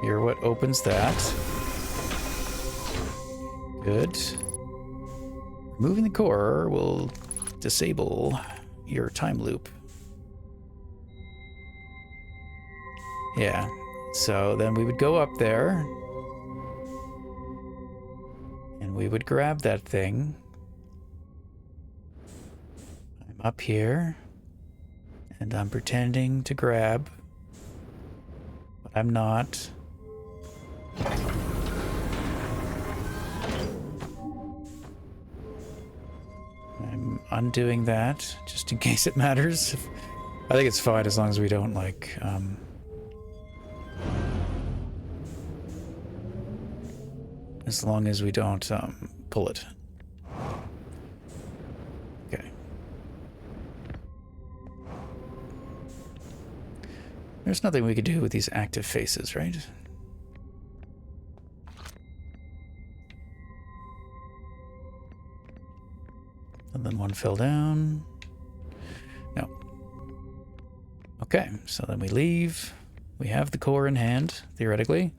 You're what opens that. Good. Removing the core will disable your time loop. Yeah, so then we would go up there and we would grab that thing. I'm up here and I'm pretending to grab, but I'm not. I'm undoing that just in case it matters. I think it's fine as long as we don't, like, as long as we don't pull it. Okay. There's nothing we could do with these active faces, right? And then one fell down. No. Okay, so then we leave. We have the core in hand, theoretically.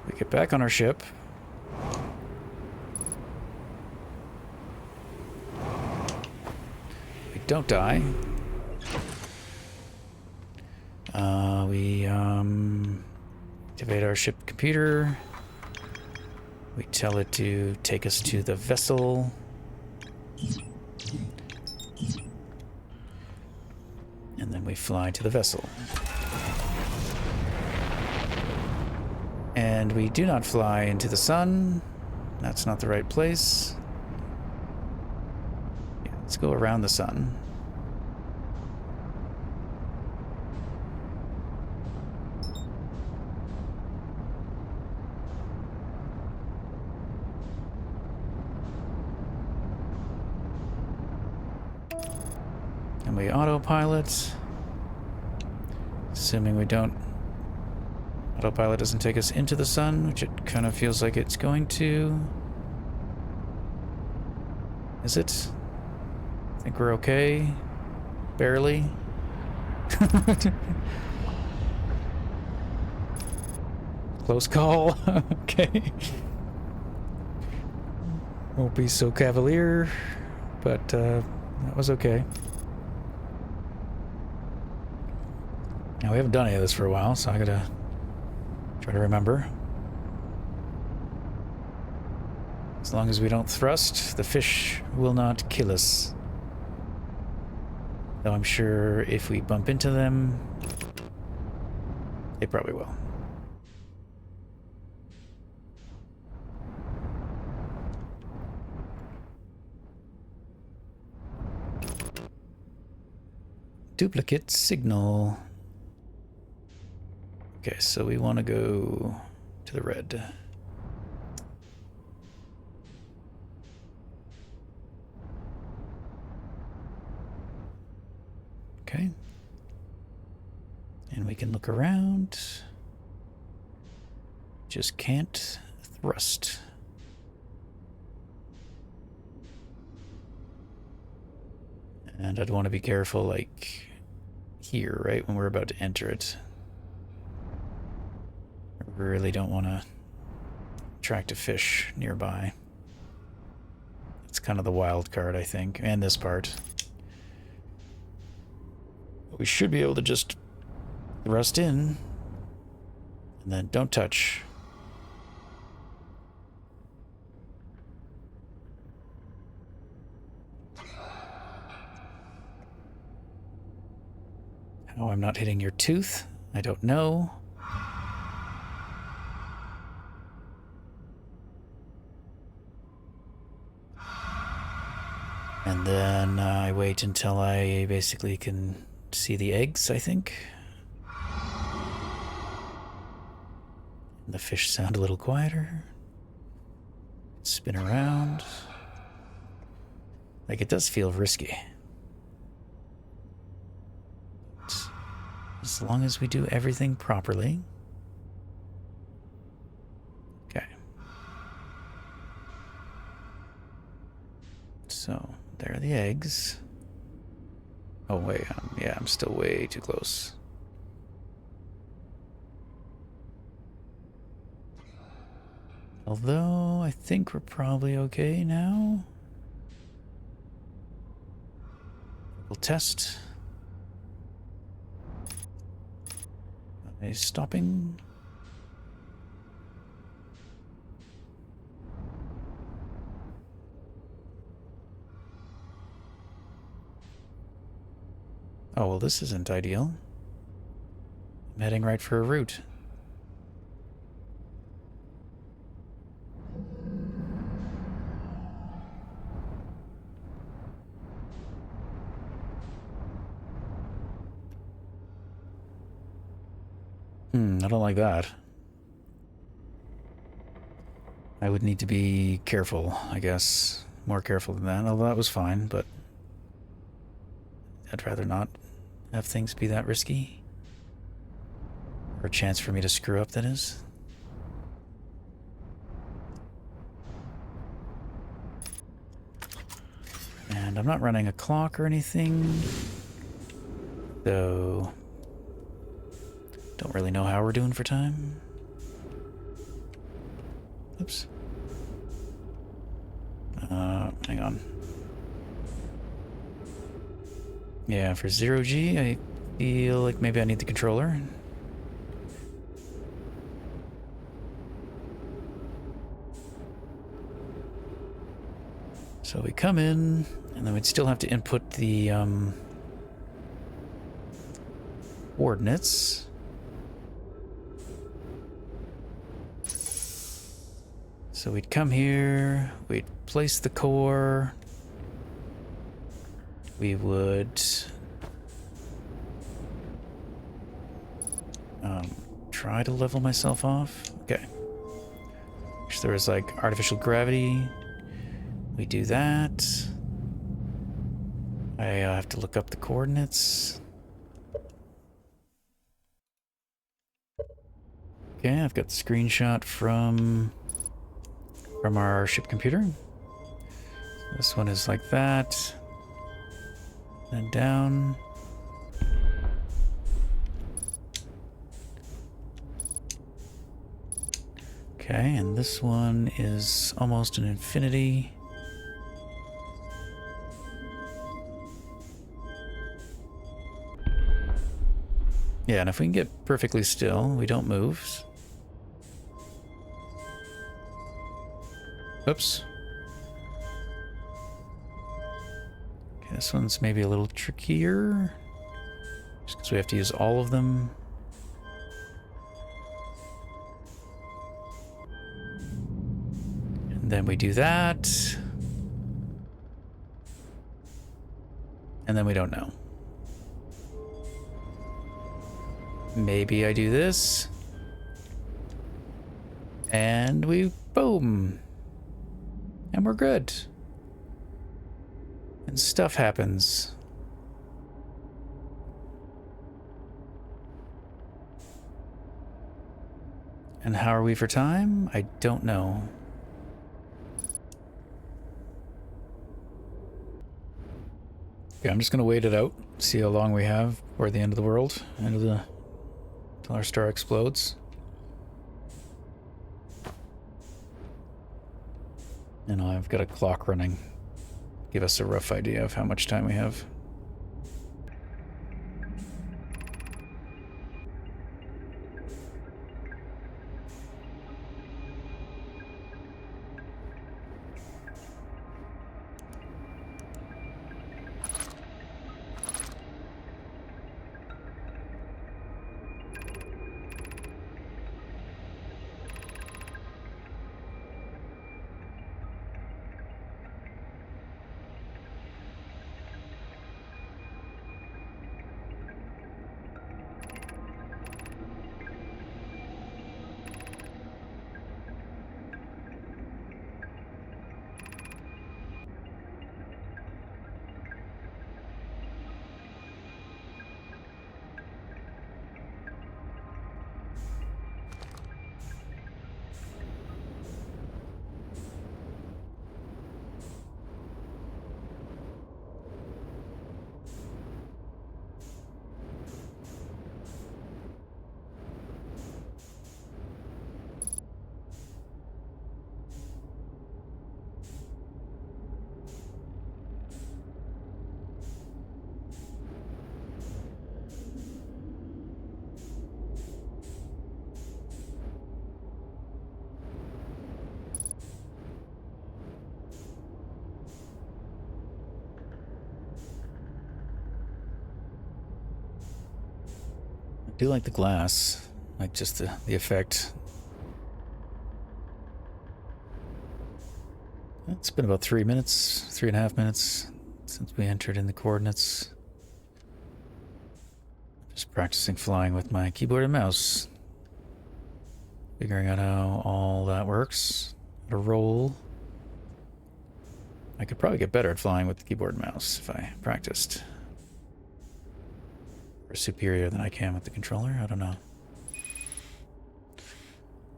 We get back on our ship. We don't die. We activate our ship computer. We tell it to take us to the vessel. And then we fly to the vessel. And we do not fly into the sun. That's not the right place. Yeah, let's go around the sun. And we autopilot. Assuming we don't... Autopilot doesn't take us into the sun, which it kind of feels like it's going to. Is it? I think we're okay. Barely. Close call. Okay. Won't be so cavalier, but that was okay. Now, we haven't done any of this for a while, so I gotta try to remember. As long as we don't thrust, the fish will not kill us. Though I'm sure if we bump into them, they probably will. Duplicate signal. Okay, so we want to go to the red. Okay. And we can look around. Just can't thrust. And I'd want to be careful, like, here, right, when we're about to enter it. I really don't want to attract a fish nearby. It's kind of the wild card, I think, and this part. We should be able to just thrust in, and then don't touch. How I'm not hitting your tooth, I don't know. And then I wait until I basically can see the eggs, I think. And the fish sound a little quieter. Spin around. Like, it does feel risky. But as long as we do everything properly. Okay. So, there are the eggs. Oh, wait. Yeah, I'm still way too close. Although, I think we're probably okay now. We'll test. Are they stopping? Oh, well, this isn't ideal. I'm heading right for a route. I don't like that. I would need to be careful, I guess. More careful than that, although that was fine, but I'd rather not have things be that risky. Or a chance for me to screw up, that is. And I'm not running a clock or anything, so don't really know how we're doing for time. Oops. Hang on. Yeah, for 0G, I feel like maybe I need the controller. So we come in, and then we'd still have to input the coordinates. So we'd come here, we'd place the core, we would try to level myself off. Okay. So there was like artificial gravity. We do that. I have to look up the coordinates. Okay, I've got the screenshot from our ship computer. This one is like that. And down. Okay, and this one is almost an infinity. Yeah, and if we can get perfectly still, we don't move. Oops. Okay, this one's maybe a little trickier. Just because we have to use all of them. And then we do that. And then we don't know. Maybe I do this. And we, boom. And we're good. And stuff happens. And how are we for time? I don't know. Okay, I'm just gonna wait it out, see how long we have for the end of the world, till our star explodes. And I've got a clock running. Give us a rough idea of how much time we have. I do like the glass, like just the effect. It's been about 3 minutes, 3.5 minutes since we entered in the coordinates. Just practicing flying with my keyboard and mouse. Figuring out how all that works. How to roll. I could probably get better at flying with the keyboard and mouse if I practiced. Or superior than I can with the controller, I don't know.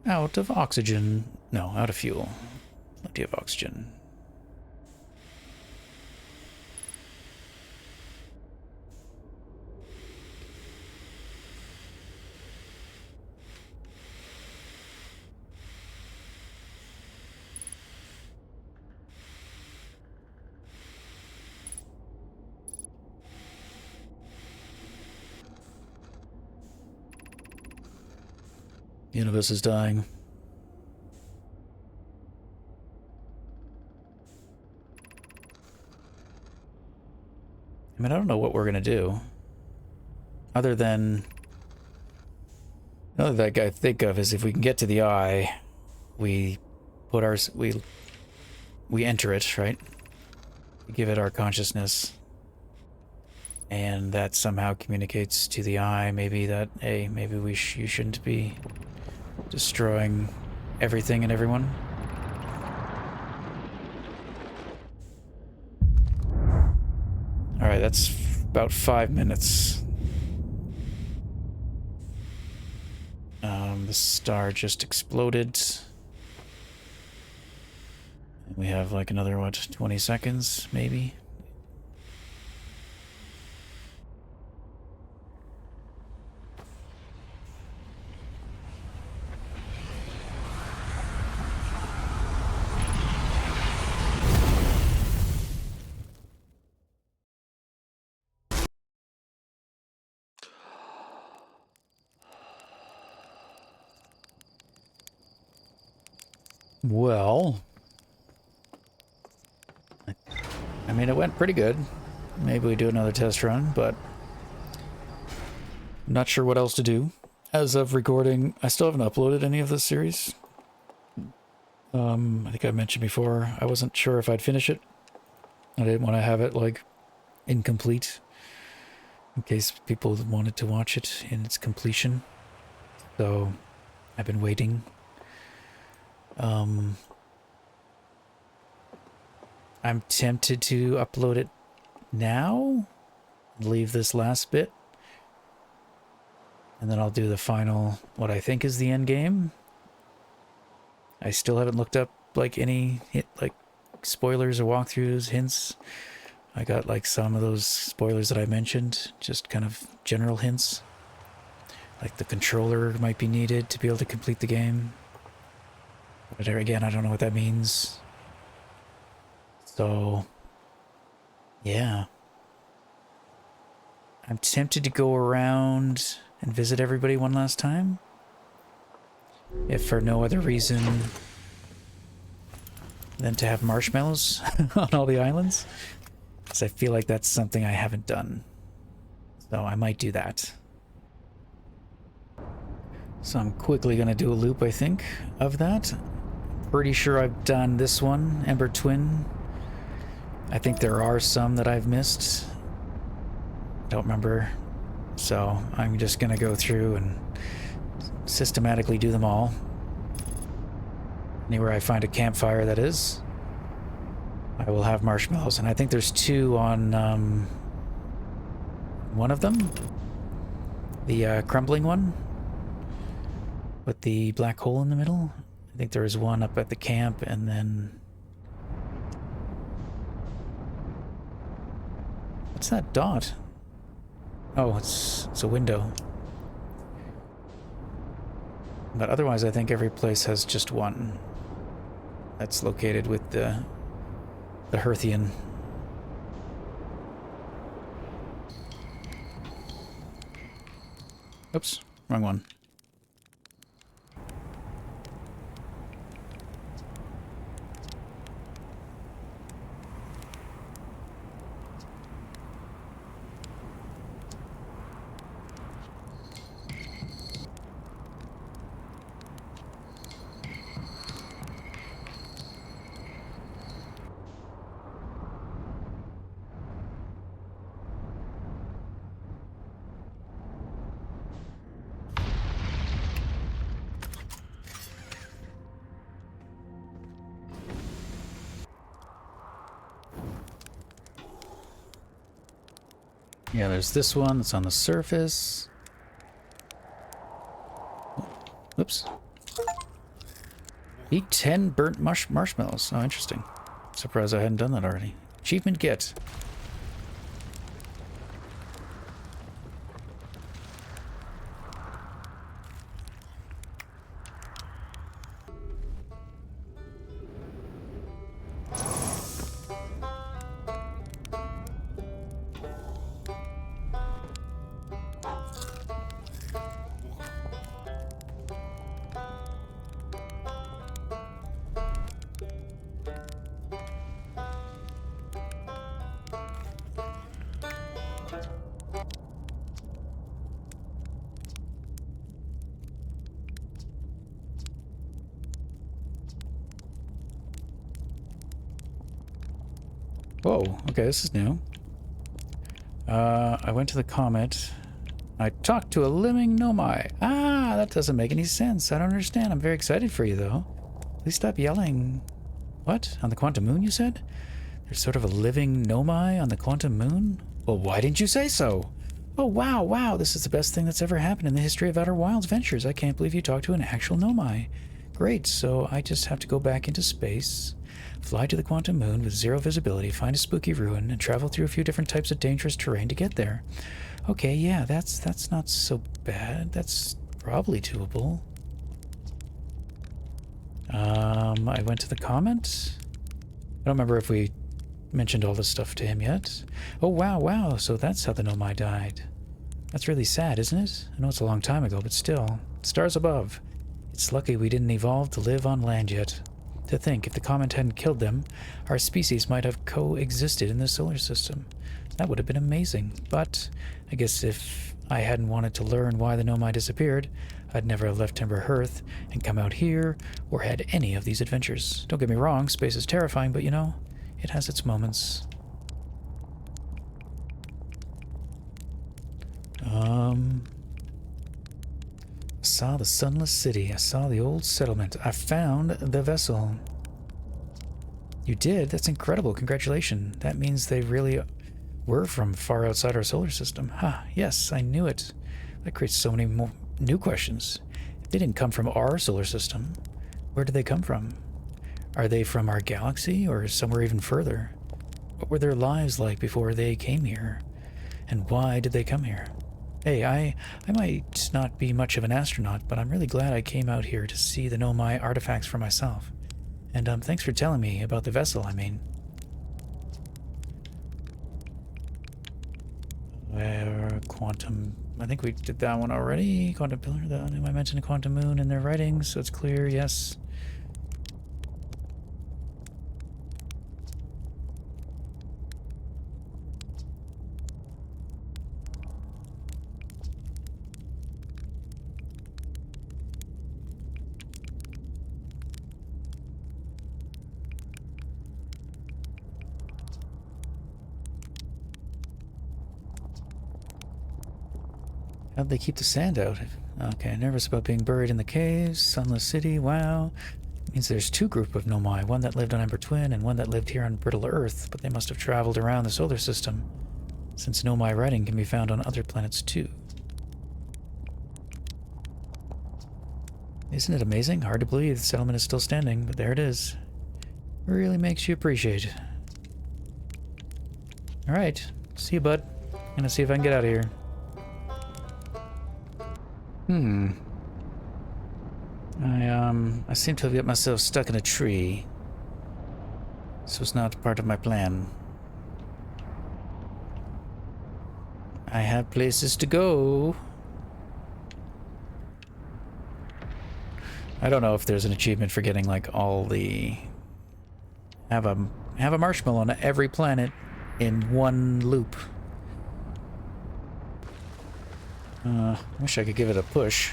Out of oxygen. No, out of fuel. Plenty of oxygen. The universe is dying. I mean, I don't know what we're gonna do. Other than... Another thing I think of is if we can get to the eye, we put our... We enter it, right? We give it our consciousness. And that somehow communicates to the eye, maybe that, hey, maybe you shouldn't be destroying everything and everyone. Alright, that's about 5 minutes. The star just exploded. We have like another, what, 20 seconds, maybe? Well, I mean, it went pretty good. Maybe we do another test run, but I'm not sure what else to do. As of recording, I still haven't uploaded any of this series. I think I mentioned before, I wasn't sure if I'd finish it. I didn't want to have it, like, incomplete, in case people wanted to watch it in its completion. So, I've been waiting. I'm tempted to upload it now, leave this last bit, and then I'll do the final, what I think is the end game. I still haven't looked up like any like spoilers or walkthroughs, hints. I got like some of those spoilers that I mentioned, just kind of general hints. Like the controller might be needed to be able to complete the game. But again, I don't know what that means. So, yeah. I'm tempted to go around and visit everybody one last time. If for no other reason than to have marshmallows on all the islands. Because I feel like that's something I haven't done. So I might do that. So I'm quickly going to do a loop, I think, of that. Pretty sure I've done this one, Ember Twin. I think there are some that I've missed. Don't remember. So I'm just going to go through and systematically do them all. Anywhere I find a campfire, that is, I will have marshmallows. And I think there's 2 on one of them. The crumbling one with the black hole in the middle. I think there is one up at the camp, and then... What's that dot? Oh, it's a window. But otherwise, I think every place has just one. That's located with the Hearthian. Oops, wrong one. Yeah, there's this one that's on the surface. Oops. Eat 10 burnt marshmallows. Oh, interesting. Surprised I hadn't done that already. Achievement get. Whoa, okay, this is new. I went to the comet. I talked to a living Nomai. Ah, that doesn't make any sense. I don't understand. I'm very excited for you, though. Please stop yelling. What? On the Quantum Moon, you said? There's sort of a living Nomai on the Quantum Moon? Well, why didn't you say so? Oh, wow, wow. This is the best thing that's ever happened in the history of Outer Wilds Ventures. I can't believe you talked to an actual Nomai. Great, so I just have to go back into space, fly to the Quantum Moon with 0 visibility, find a spooky ruin, and travel through a few different types of dangerous terrain to get there. Okay, yeah, that's not so bad. That's probably doable. I went to the comment. I don't remember if we mentioned all this stuff to him yet. Oh, wow, wow, so that's how the Nomai died. That's really sad, isn't it? I know it's a long time ago, but still. Stars above. It's lucky we didn't evolve to live on land yet. To think, if the comet hadn't killed them, our species might have coexisted in the solar system. That would have been amazing. But I guess if I hadn't wanted to learn why the Nomai disappeared, I'd never have left Timber Hearth and come out here or had any of these adventures. Don't get me wrong, space is terrifying, but you know, it has its moments. I saw the sunless city. I saw the old settlement. I found the vessel. You did? That's incredible. Congratulations. That means they really were from far outside our solar system. Ha, yes, I knew it. That creates so many more new questions. They didn't come from our solar system. Where did they come from? Are they from our galaxy or somewhere even further? What were their lives like before they came here? And why did they come here? Hey, I might not be much of an astronaut, but I'm really glad I came out here to see the Nomai artifacts for myself. And thanks for telling me about the vessel, I mean. Quantum... I think we did that one already. Quantum Pillar, I mentioned a Quantum Moon in their writings, so it's clear, yes. How'd they keep the sand out? Okay, nervous about being buried in the caves. Sunless City, wow. Means there's two groups of Nomai, one that lived on Ember Twin and one that lived here on Brittle Earth, but they must have traveled around the solar system, since Nomai writing can be found on other planets too. Isn't it amazing? Hard to believe the settlement is still standing, but there it is. Really makes you appreciate it. Alright, see you, bud. I'm gonna see if I can get out of here. I seem to have got myself stuck in a tree. This was not part of my plan. I have places to go. I don't know if there's an achievement for getting like all the... Have a marshmallow on every planet in one loop. Wish I could give it a push.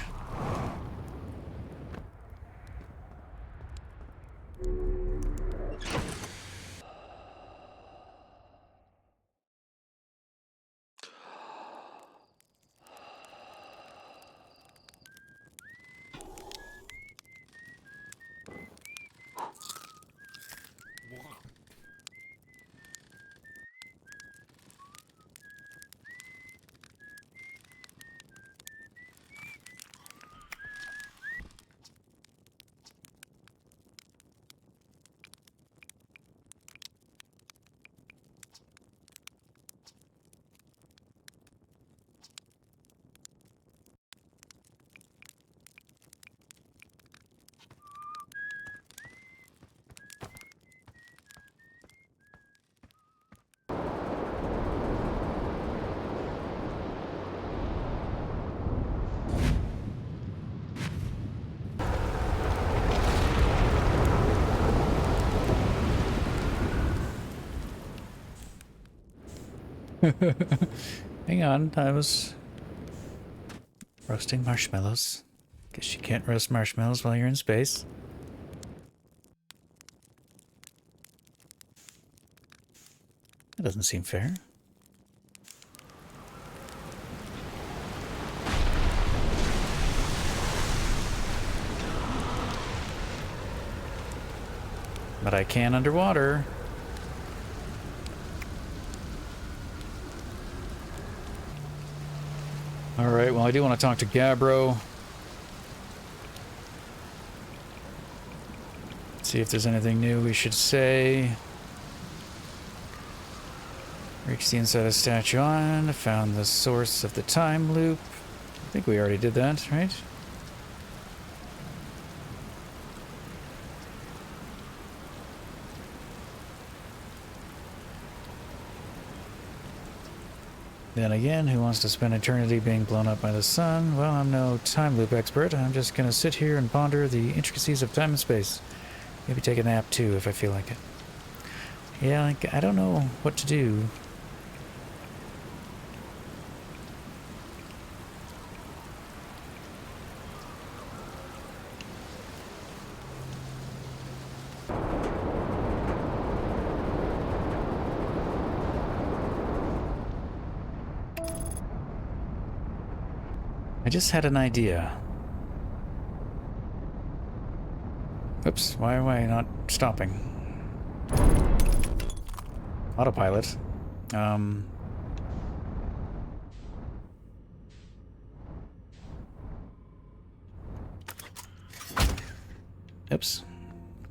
Hang on, I was roasting marshmallows. Guess you can't roast marshmallows while you're in space. That doesn't seem fair. But I can underwater. Alright, well I do want to talk to Gabbro. See if there's anything new we should say. Reached the inside of Statue Island, found the source of the time loop. I think we already did that, right? Then again, who wants to spend eternity being blown up by the sun? Well, I'm no time loop expert. I'm just gonna sit here and ponder the intricacies of time and space. Maybe take a nap too, if I feel like it. Yeah, like, I don't know what to do. I just had an idea. Oops, why am I not stopping? Autopilot. Oops.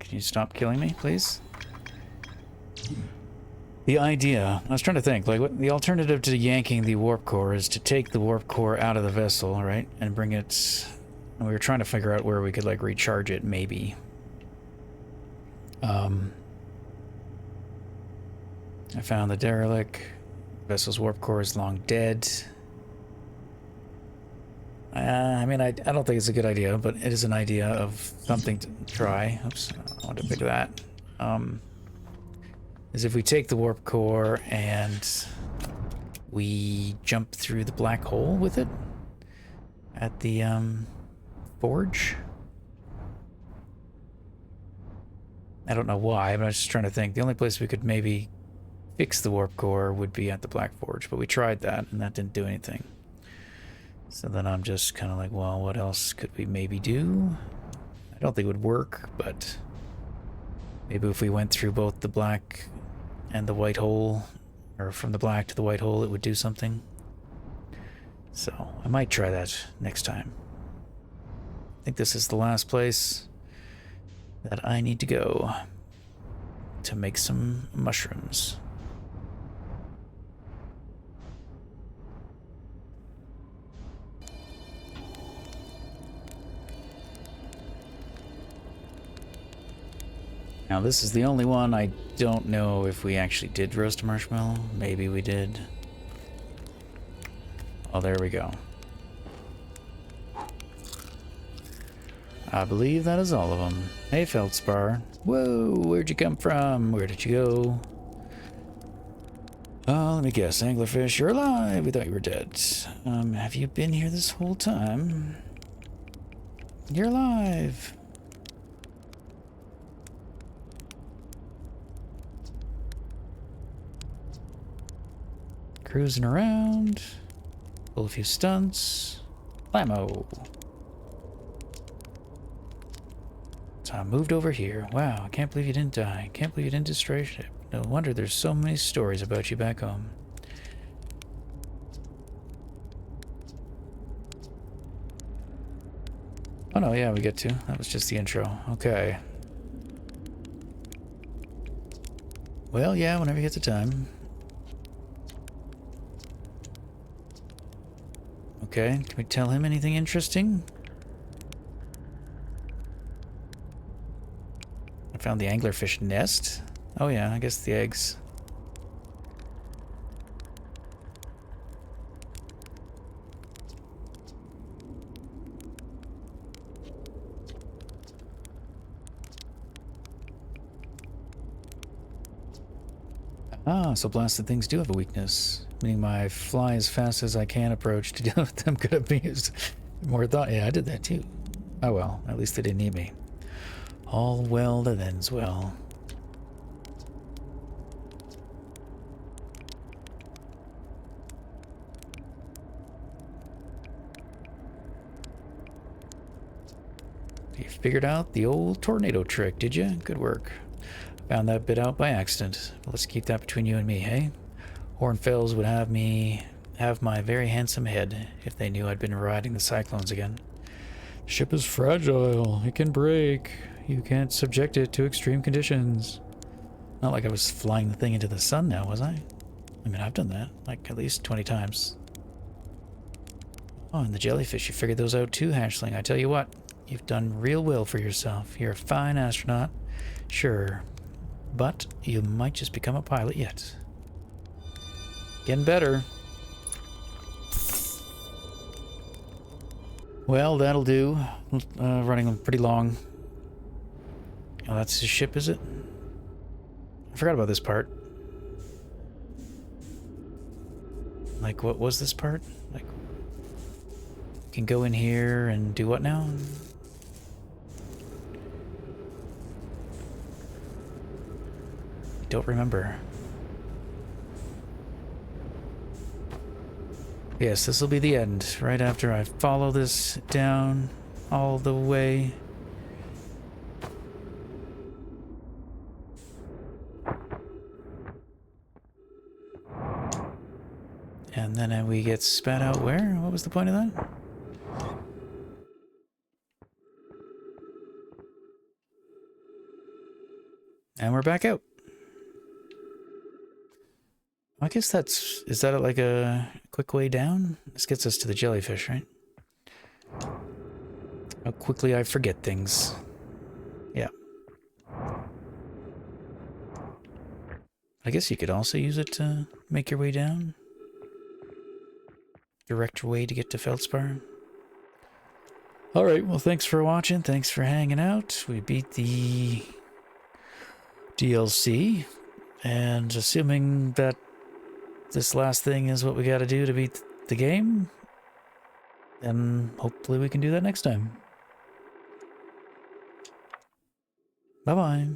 Can you stop killing me, please? The idea, I was trying to think, like, what the alternative to yanking the warp core is to take the warp core out of the vessel, right? And bring it... We were trying to figure out where we could, like, recharge it, maybe. I found the derelict. Vessel's warp core is long dead. I mean, I don't think it's a good idea, but it is an idea of something to try. Oops, I wanted to pick that. Is if we take the warp core and we jump through the black hole with it at the forge. I don't know why, but I was just trying to think. The only place we could maybe fix the warp core would be at the Black Forge, but we tried that and that didn't do anything. So then I'm just kind of like, well, what else could we maybe do? I don't think it would work, but maybe if we went through both the black and the white hole, or from the black to the white hole, it would do something. So I might try that next time. I think this is the last place that I need to go to make some mushrooms. Now this is the only one I don't know if we actually did roast a marshmallow. Maybe we did. Oh, there we go. I believe that is all of them. Hey, Feldspar. Whoa, where'd you come from? Where did you go? Oh, let me guess. Anglerfish, you're alive. We thought you were dead. Have you been here this whole time? You're alive. Cruising around. Pull a few stunts. Blammo. So I moved over here. Wow, I can't believe you didn't die. Can't believe you didn't destroy your ship. No wonder there's so many stories about you back home. Oh no, yeah, we get to. That was just the intro. Okay. Well, yeah, whenever you get the time. Okay, can we tell him anything interesting? I found the anglerfish nest. Oh yeah, I guess the eggs. Ah, so blasted things do have a weakness. Meaning my fly as fast as I can approach to deal with them could have been used more thought. Yeah, I did that too. Oh well, at least they didn't need me. All well that ends well. You figured out the old tornado trick, did you? Good work. Found that bit out by accident. Let's keep that between you and me, hey? Hornfells would have me have my very handsome head if they knew I'd been riding the cyclones again. The ship is fragile. It can break. You can't subject it to extreme conditions. Not like I was flying the thing into the sun now, was I? I mean, I've done that, like, at least 20 times. Oh, and the jellyfish, you figured those out too, Hatchling. I tell you what, you've done real well for yourself. You're a fine astronaut, sure, but you might just become a pilot yet. Getting better. Well, that'll do. Running pretty long. Oh, that's his ship, is it? I forgot about this part. Like, what was this part? Like, you can go in here and do what now? I don't remember. Yes, this will be the end, right after I follow this down all the way. And then we get spat out where? What was the point of that? And we're back out. I guess is that like a quick way down? This gets us to the jellyfish, right? How quickly I forget things. Yeah. I guess you could also use it to make your way down. Direct way to get to Feldspar. Alright, well thanks for watching, thanks for hanging out. We beat the DLC, and assuming that this last thing is what we gotta do to beat the game, then hopefully we can do that next time. Bye-bye.